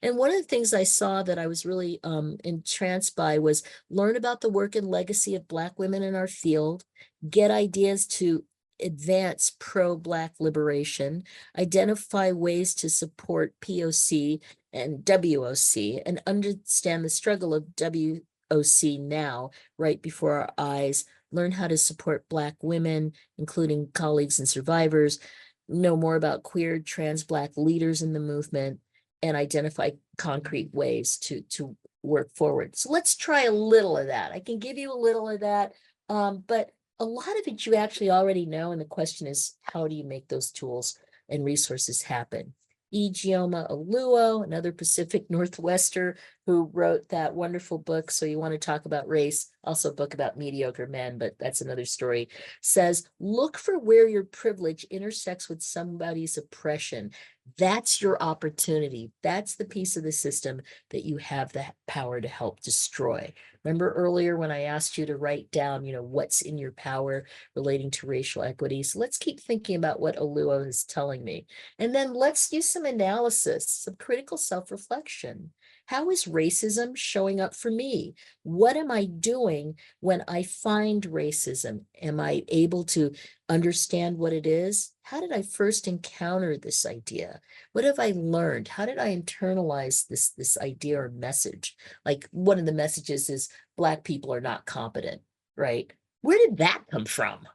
B: And one of the things I saw that I was really entranced by was learn about the work and legacy of Black women in our field, get ideas to advance pro-Black liberation, identify ways to support POC and WOC, and understand the struggle of WOC now, right before our eyes, learn how to support Black women, including colleagues and survivors, know more about queer, trans Black leaders in the movement, and identify concrete ways to work forward. So let's try a little of that. I can give you a little of that, but a lot of it you actually already know, and the question is, how do you make those tools and resources happen? Ijeoma Oluo, another Pacific Northwester who wrote that wonderful book, So You Want to Talk About Race, also a book about mediocre men, but that's another story, says, look for where your privilege intersects with somebody's oppression. That's your opportunity. That's the piece of the system that you have the power to help destroy. Remember earlier when I asked you to write down, what's in your power relating to racial equity? So let's keep thinking about what Oluo is telling me. And then let's use some analysis, some critical self-reflection. How is racism showing up for me? What am I doing when I find racism? Am I able to understand what it is? How did I first encounter this idea? What have I learned? How did I internalize this idea or message? Like one of the messages is Black people are not competent, right? Where did that come from?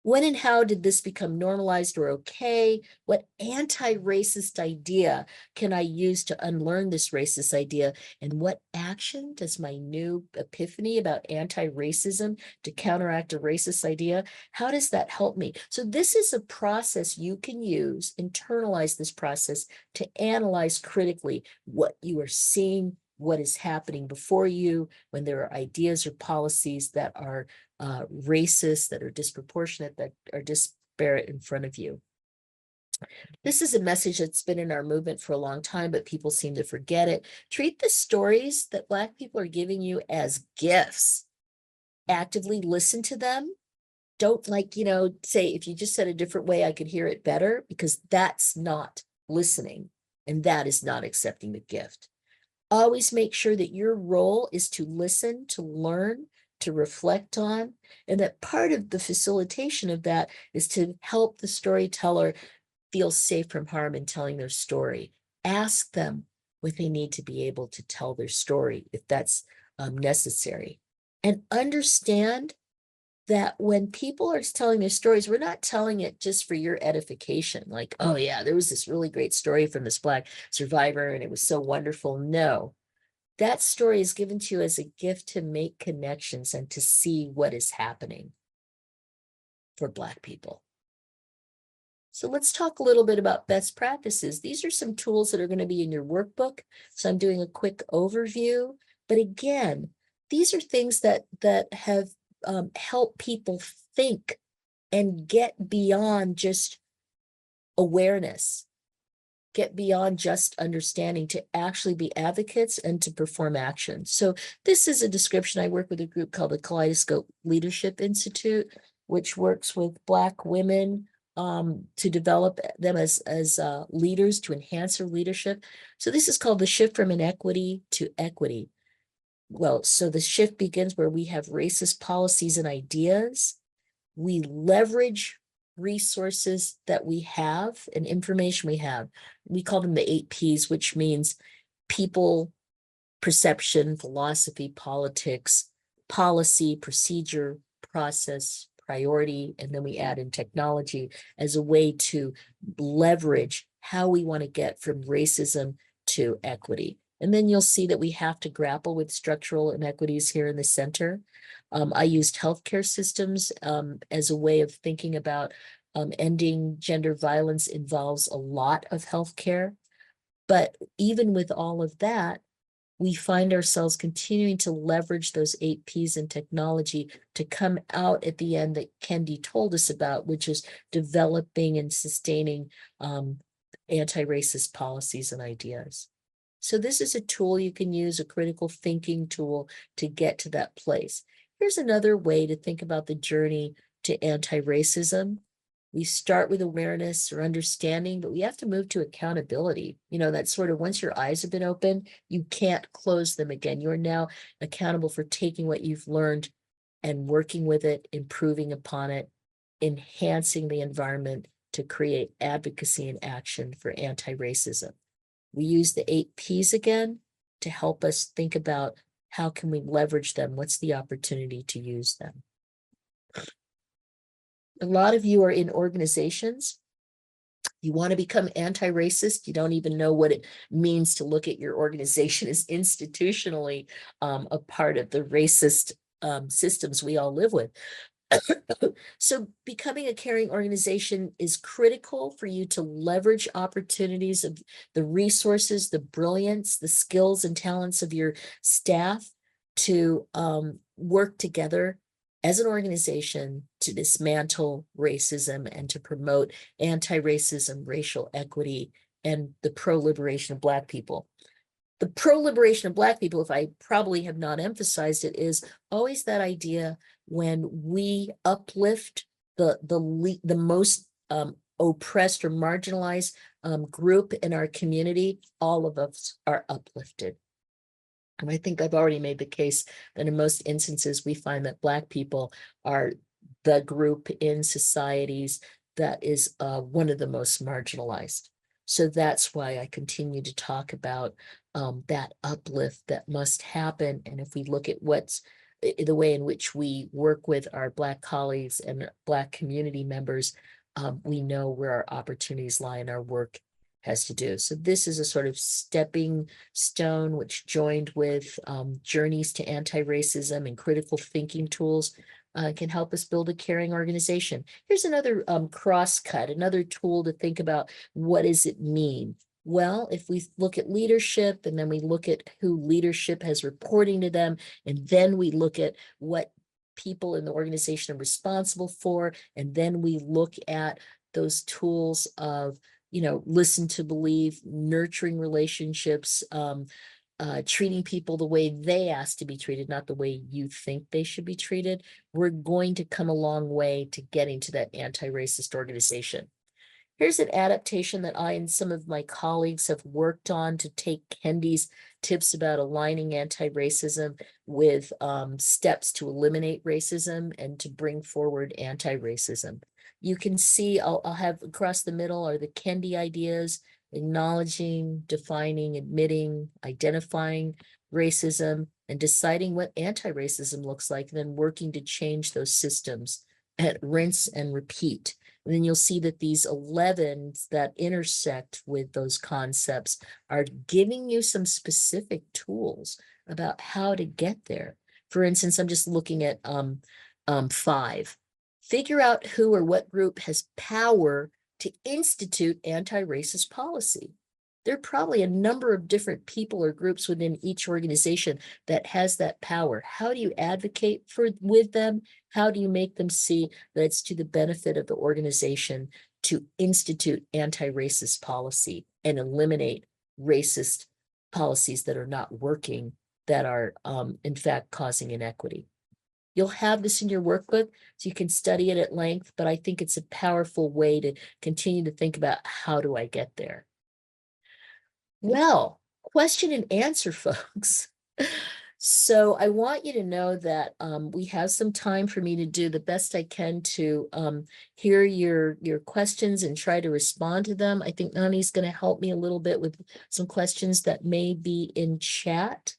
B: When and how did this become normalized or okay? What anti-racist idea can I use to unlearn this racist idea? And what action does my new epiphany about anti-racism to counteract a racist idea? How does that help me? So this is a process you can use, internalize this process to analyze critically what you are seeing, what is happening before you when there are ideas or policies that are racist, that are disproportionate, that are disparate in front of you. This is a message that's been in our movement for a long time, but people seem to forget it. Treat the stories that Black people are giving you as gifts. Actively listen to them. Don't say, if you just said a different way, I could hear it better, because that's not listening. And that is not accepting the gift. Always make sure that your role is to listen, to learn, to reflect on, and that part of the facilitation of that is to help the storyteller feel safe from harm in telling their story. Ask them what they need to be able to tell their story if that's necessary. And understand that when people are telling their stories, we're not telling it just for your edification. Like, oh yeah, there was this really great story from this Black survivor and it was so wonderful. No, that story is given to you as a gift to make connections and to see what is happening for Black people. So let's talk a little bit about best practices. These are some tools that are going to be in your workbook. So I'm doing a quick overview. But again, these are things that have helped people think and get beyond just awareness, get beyond just understanding, to actually be advocates and to perform action. So this is a description. I work with a group called the Kaleidoscope Leadership Institute, which works with Black women to develop them as leaders, to enhance their leadership. So this is called the shift from inequity to equity. Well, so the shift begins where we have racist policies and ideas. We leverage resources that we have and information we have. We call them the 8 Ps, which means people, perception, philosophy, politics, policy, procedure, process, priority, and then we add in technology as a way to leverage how we want to get from racism to equity. And then you'll see that we have to grapple with structural inequities here in the center. I used healthcare systems as a way of thinking about ending gender violence involves a lot of healthcare. But even with all of that, we find ourselves continuing to leverage those 8 Ps in technology to come out at the end that Kendi told us about, which is developing and sustaining anti-racist policies and ideas. So this is a tool you can use, a critical thinking tool, to get to that place. Here's another way to think about the journey to anti-racism. We start with awareness or understanding, but we have to move to accountability. That sort of, once your eyes have been open, you can't close them again. You're now accountable for taking what you've learned and working with it, improving upon it, enhancing the environment to create advocacy and action for anti-racism. We use the 8 Ps again to help us think about how can we leverage them? What's the opportunity to use them? A lot of you are in organizations. You want to become anti-racist. You don't even know what it means to look at your organization as institutionally a part of the racist systems we all live with. So becoming a caring organization is critical for you to leverage opportunities of the resources, the brilliance, the skills and talents of your staff to work together as an organization to dismantle racism and to promote anti-racism, racial equity, and the pro-liberation of Black people. The pro-liberation of Black people, if I probably have not emphasized it, is always that idea when we uplift the most oppressed or marginalized group in our community, all of us are uplifted. And I think I've already made the case that in most instances, we find that Black people are the group in societies that is one of the most marginalized. So that's why I continue to talk about that uplift that must happen. And if we look at what's the way in which we work with our Black colleagues and Black community members, we know where our opportunities lie in our work has to do. So this is a sort of stepping stone, which joined with journeys to anti-racism and critical thinking tools can help us build a caring organization. Here's another crosscut, another tool to think about what does it mean? Well, if we look at leadership and then we look at who leadership has reporting to them, and then we look at what people in the organization are responsible for, and then we look at those tools of listen to believe, nurturing relationships, treating people the way they ask to be treated, not the way you think they should be treated, we're going to come a long way to getting to that anti-racist organization. Here's an adaptation that I and some of my colleagues have worked on to take Kendi's tips about aligning anti-racism with steps to eliminate racism and to bring forward anti-racism. You can see I'll have across the middle are the Kendi ideas: acknowledging, defining, admitting, identifying racism, and deciding what anti-racism looks like, and then working to change those systems at rinse and repeat. And then you'll see that these 11s that intersect with those concepts are giving you some specific tools about how to get there. For instance, I'm just looking at 5. Figure out who or what group has power to institute anti-racist policy. There are probably a number of different people or groups within each organization that has that power. How do you advocate with them? How do you make them see that it's to the benefit of the organization to institute anti-racist policy and eliminate racist policies that are not working, that are in fact causing inequity? You'll have this in your workbook, so you can study it at length, but I think it's a powerful way to continue to think about, how do I get there? Well, question and answer, folks. So I want you to know that we have some time for me to do the best I can to hear your questions and try to respond to them. I think Nani's going to help me a little bit with some questions that may be in chat,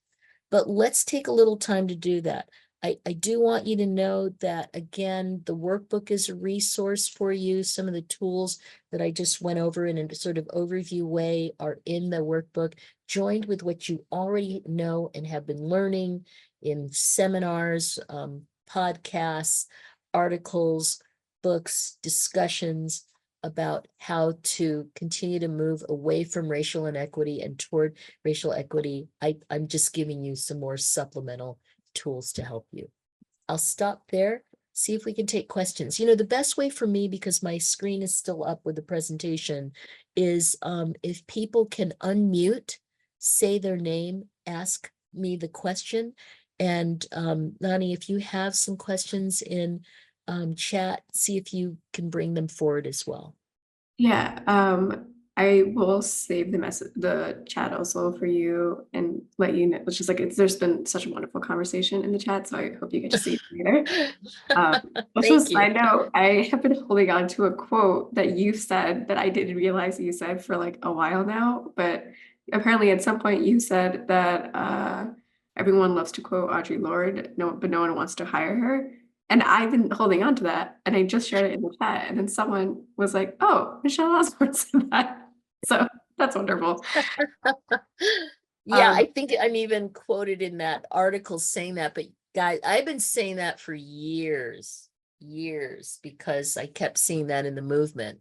B: but let's take a little time to do that. I do want you to know that, again, the workbook is a resource for you. Some of the tools that I just went over in a sort of overview way are in the workbook, joined with what you already know and have been learning in seminars, podcasts, articles, books, discussions about how to continue to move away from racial inequity and toward racial equity. I'm just giving you some more supplemental tools to help you. I'll stop there, see if we can take questions. The best way for me, because my screen is still up with the presentation, is if people can unmute, say their name, ask me the question. And Nani, if you have some questions in chat, see if you can bring them forward as well.
A: Yeah, I will save the chat also for you and let you know. It's just like there's been such a wonderful conversation in the chat, so I hope you get to see it later. Also,
B: Thank you.
A: side note, I have been holding on to a quote that you said that I didn't realize you said for like a while now, but apparently at some point you said that everyone loves to quote Audre Lorde, but no one wants to hire her. And I've been holding on to that, and I just shared it in the chat, and then someone was like, "Oh, Michelle Osborne said that," so that's wonderful.
B: Yeah, I think I'm even quoted in that article saying that, but guys, I've been saying that for years, because I kept seeing that in the movement.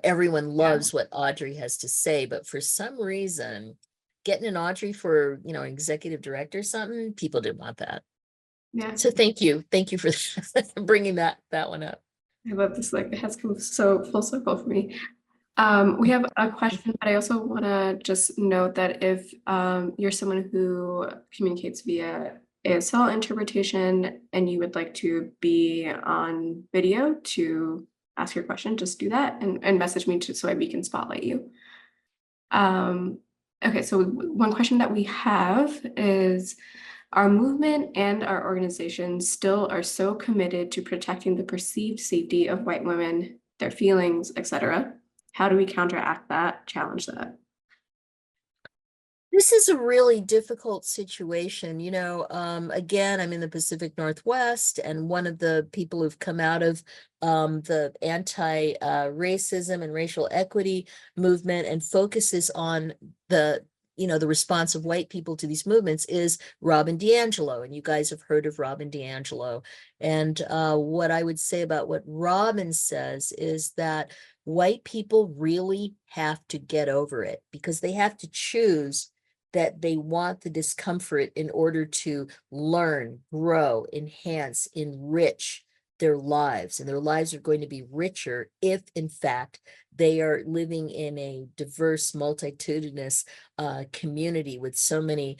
B: Everyone loves what Audre has to say, but for some reason, getting an Audre for, an executive director or something, people didn't want that.
A: Yeah,
B: So thank you. Thank you for bringing that one up.
A: I love this. Like, it has come so full circle for me. We have a question, but I also want to just note that if you're someone who communicates via ASL interpretation and you would like to be on video to ask your question, just do that and message me so we can spotlight you. Okay, so one question that we have is, our movement and our organization still are so committed to protecting the perceived safety of white women, their feelings, etc. How do we counteract that, challenge that?
B: This is a really difficult situation. Again, I'm in the Pacific Northwest, and one of the people who've come out of the anti-racism and racial equity movement and focuses on the response of white people to these movements is Robin DiAngelo. And you guys have heard of Robin DiAngelo. And what I would say about what Robin says is that white people really have to get over it, because they have to choose that they want the discomfort in order to learn, grow, enhance, enrich their lives. And their lives are going to be richer if, in fact, they are living in a diverse, multitudinous community with so many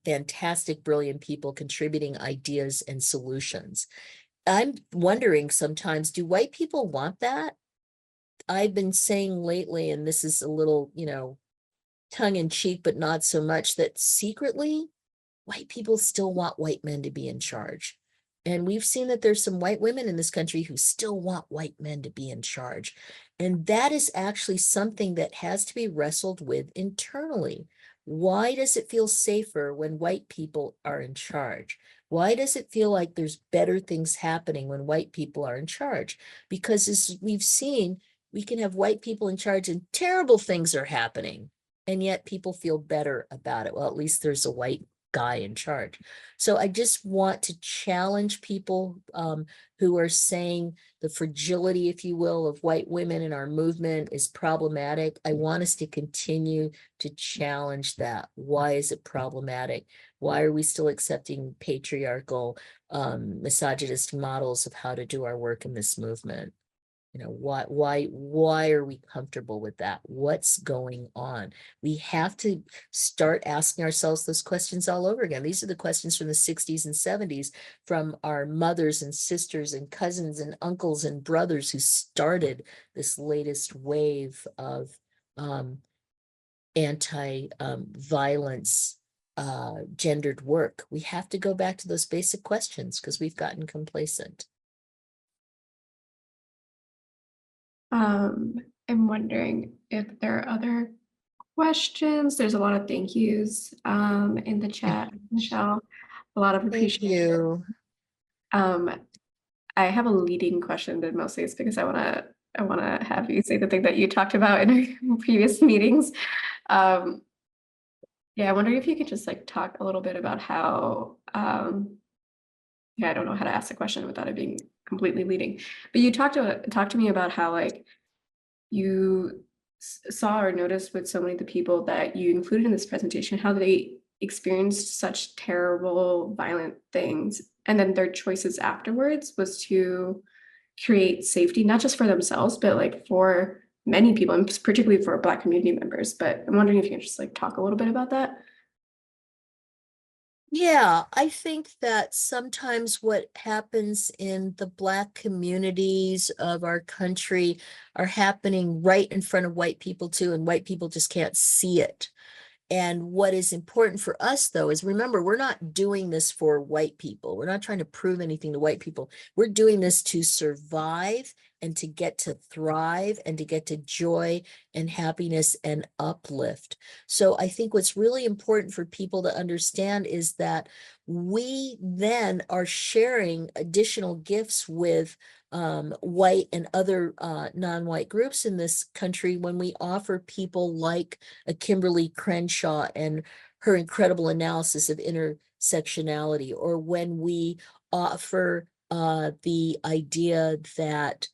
B: fantastic, brilliant people contributing ideas and solutions. I'm wondering sometimes, do white people want that? I've been saying lately, and this is a little, tongue in cheek, but not so much, that secretly white people still want white men to be in charge. And we've seen that there's some white women in this country who still want white men to be in charge. And that is actually something that has to be wrestled with internally. Why does it feel safer when white people are in charge? Why does it feel like there's better things happening when white people are in charge? Because as we've seen, we can have white people in charge and terrible things are happening, and yet people feel better about it. Well, at least there's a white guy in charge. So I just want to challenge people who are saying the fragility, if you will, of white women in our movement is problematic. I want us to continue to challenge that. Why is it problematic? Why are we still accepting patriarchal, misogynist models of how to do our work in this movement? Why are we comfortable with that? What's going on? We have to start asking ourselves those questions all over again. These are the questions from the 60s and 70s, from our mothers and sisters and cousins and uncles and brothers who started this latest wave of anti-violence gendered work. We have to go back to those basic questions because we've gotten complacent.
A: I'm wondering if there are other questions. There's a lot of thank yous in the chat, Michelle. A lot of
B: Thank
A: appreciation.
B: you.
A: Um, I have a leading question, but mostly it's because I wanna have you say the thing that you talked about in our previous meetings. Yeah, I wonder if you could just like talk a little bit about how yeah, I don't know how to ask the question without it being completely leading. But you talked to me about how like you saw or noticed with so many of the people that you included in this presentation, how they experienced such terrible, violent things. And then their choices afterwards was to create safety, not just for themselves, but like for many people, and particularly for Black community members. But I'm wondering if you can just like talk a little bit about that.
B: Yeah, I think that sometimes what happens in the Black communities of our country are happening right in front of white people too, and white people just can't see it. And what is important for us, though, is remember, we're not doing this for white people. We're not trying to prove anything to white people. We're doing this to survive and to get to thrive and to get to joy and happiness and uplift. So I think what's really important for people to understand is that we then are sharing additional gifts with white and other non-white groups in this country when we offer people like a Kimberly Crenshaw and her incredible analysis of intersectionality, or when we offer the idea that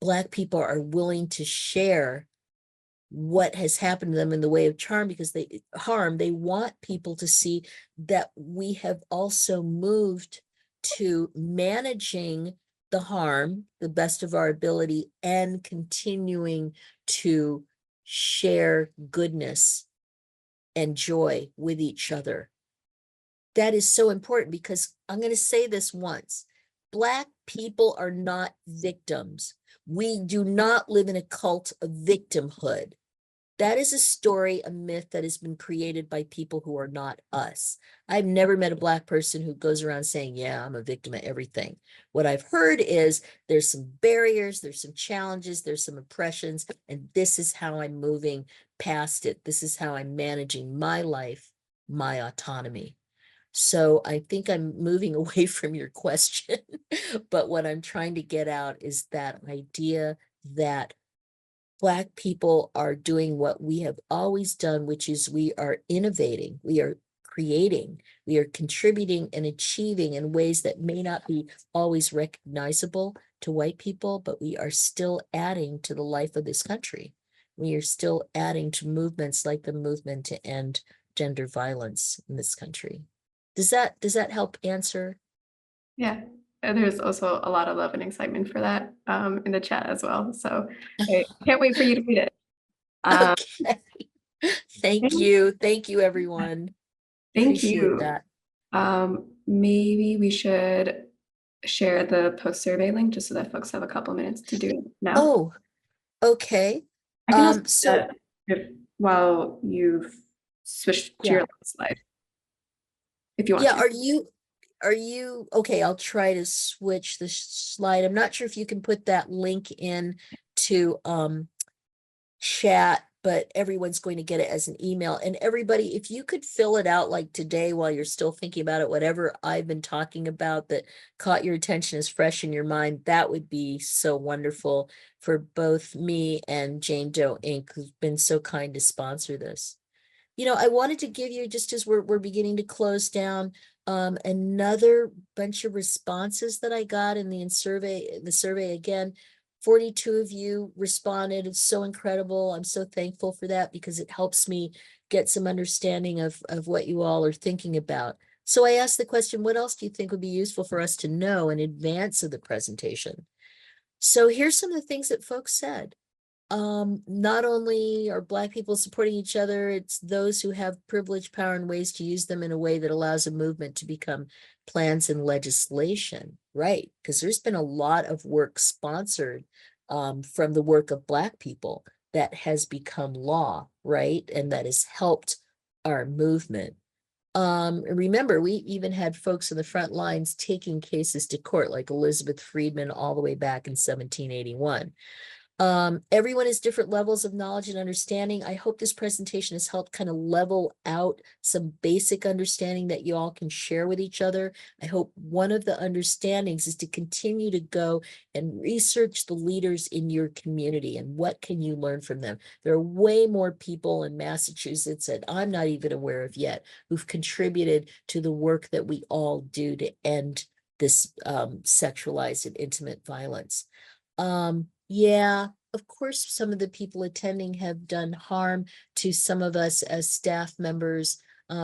B: Black people are willing to share what has happened to them in the way of harm. They want people to see that we have also moved to managing the harm the best of our ability and continuing to share goodness and joy with each other. That is so important because I'm going to say this once. Black people are not victims. We do not live in a cult of victimhood. That is a story, a myth that has been created by people who are not us. I've never met a Black person who goes around saying, yeah, I'm a victim of everything. What I've heard is there's some barriers, there's some challenges, there's some oppressions, and this is how I'm moving past it. This is how I'm managing my life, my autonomy. So I think I'm moving away from your question, but what I'm trying to get out is that idea that Black people are doing what we have always done, which is we are innovating, we are creating, we are contributing and achieving in ways that may not be always recognizable to white people, but we are still adding to the life of this country. We are still adding to movements like the movement to end gender violence in this country. Does that help answer?
A: Yeah, and there's also a lot of love and excitement for that in the chat as well. So I can't wait for you to read it. Um,
B: Okay. Thank you. Thank you, everyone.
A: thank
B: Appreciate
A: you.
B: that.
A: Maybe we should share the post survey link just so that folks have a couple minutes to do it now.
B: Oh, okay.
A: I can also do
B: So
A: that while you've switched to your
B: yeah,
A: last slide, if you want
B: yeah,
A: to.
B: okay, I'll try to switch the slide. I'm not sure if you can put that link in to chat, but everyone's going to get it as an email. And everybody, if you could fill it out like today while you're still thinking about it, whatever I've been talking about that caught your attention is fresh in your mind, that would be so wonderful for both me and Jane Doe Inc., who's been so kind to sponsor this. I wanted to give you, just as we're beginning to close down, another bunch of responses that I got in the survey again. 42 of you responded. It's so incredible. I'm so thankful for that because it helps me get some understanding of what you all are thinking about. So I asked the question, what else do you think would be useful for us to know in advance of the presentation? So here's some of the things that folks said. Not only are Black people supporting each other, it's those who have privilege, power, and ways to use them in a way that allows a movement to become plans and legislation, right? Because there's been a lot of work sponsored from the work of Black people that has become law, right? And that has helped our movement. Remember, we even had folks in the front lines taking cases to court, like Elizabeth Friedman all the way back in 1781. Everyone has different levels of knowledge and understanding. I hope this presentation has helped kind of level out some basic understanding that you all can share with each other. I hope one of the understandings is to continue to go and research the leaders in your community and what can you learn from them. There are way more people in Massachusetts that I'm not even aware of yet who've contributed to the work that we all do to end this sexualized and intimate violence. Yeah, of course, some of the people attending have done harm to some of us as staff members,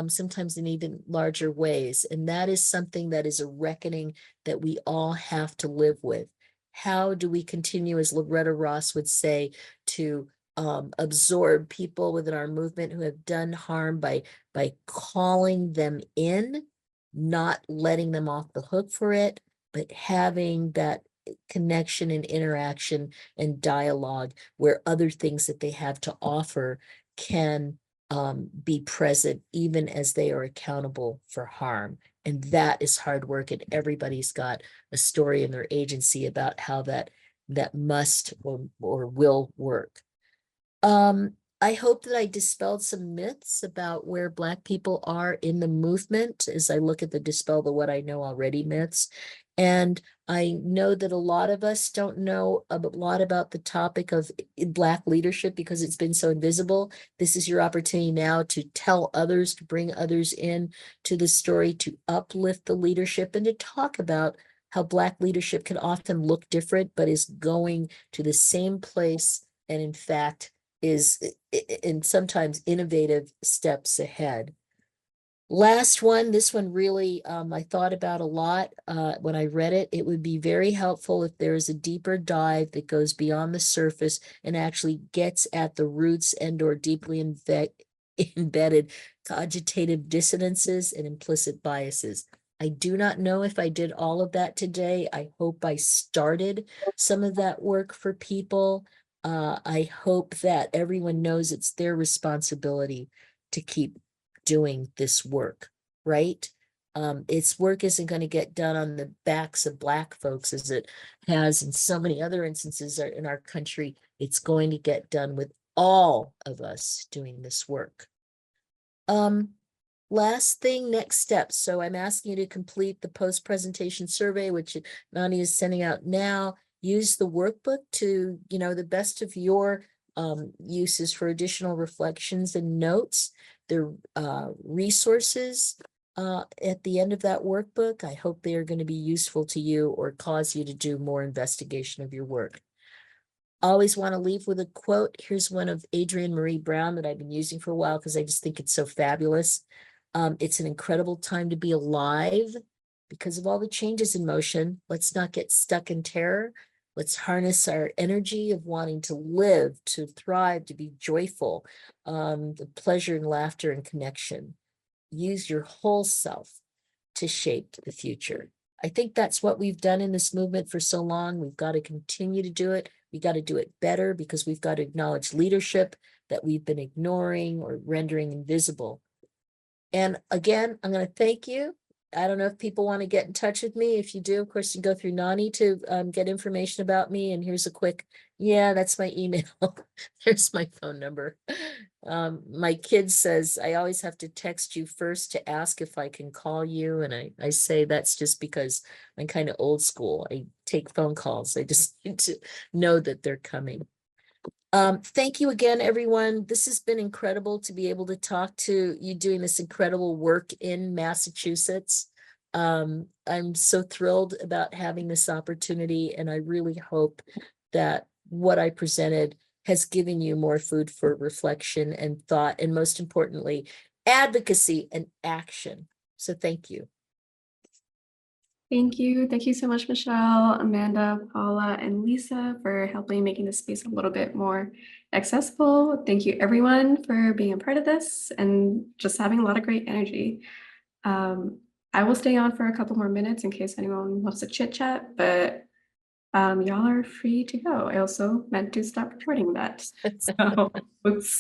B: sometimes in even larger ways. And that is something that is a reckoning that we all have to live with. How do we continue, as Loretta Ross would say, to absorb people within our movement who have done harm by calling them in, not letting them off the hook for it, but having that connection and interaction and dialogue where other things that they have to offer can be present even as they are accountable for harm. And that is hard work, and everybody's got a story in their agency about how that must or will work. I hope that I dispelled some myths about where Black people are in the movement as I look at the dispel the what I know already myths. And I know that a lot of us don't know a lot about the topic of Black leadership because it's been so invisible. This is your opportunity now to tell others, to bring others in to the story, to uplift the leadership, and to talk about how Black leadership can often look different, but is going to the same place and in fact is and sometimes innovative steps ahead. Last one, this one really I thought about a lot when I read it. It would be very helpful if there is a deeper dive that goes beyond the surface and actually gets at the roots and or deeply embedded cogitative dissonances and implicit biases. I do not know if I did all of that today. I hope I started some of that work for people. I hope that everyone knows it's their responsibility to keep doing this work, right? Its work isn't going to get done on the backs of Black folks as it has in so many other instances in our country. It's going to get done with all of us doing this work. Last thing, next steps. So I'm asking you to complete the post-presentation survey, which Nani is sending out now. Use the workbook to, the best of your uses for additional reflections and notes. The resources at the end of that workbook, I hope they are going to be useful to you or cause you to do more investigation of your work. Always want to leave with a quote. Here's one of Adrienne Marie Brown that I've been using for a while because I just think it's so fabulous. It's an incredible time to be alive because of all the changes in motion. Let's not get stuck in terror. Let's harness our energy of wanting to live, to thrive, to be joyful, the pleasure and laughter and connection. Use your whole self to shape the future. I think that's what we've done in this movement for so long. We've got to continue to do it. We got to do it better because we've got to acknowledge leadership that we've been ignoring or rendering invisible. And again, I'm going to thank you. I don't know if people want to get in touch with me. If you do, of course, you can go through Nani to get information about me. And here's a quick, that's my email. There's my phone number. My kid says, I always have to text you first to ask if I can call you. And I say that's just because I'm kind of old school. I take phone calls. I just need to know that they're coming. Thank you again, everyone. This has been incredible to be able to talk to you doing this incredible work in Massachusetts. I'm so thrilled about having this opportunity, and I really hope that what I presented has given you more food for reflection and thought, and most importantly, advocacy and action. So thank you.
A: Thank you. Thank you so much, Michelle, Amanda, Paula, and Lisa for helping making this space a little bit more accessible. Thank you everyone for being a part of this and just having a lot of great energy. I will stay on for a couple more minutes in case anyone wants to chit chat, but y'all are free to go. I also meant to stop recording that. So, oops.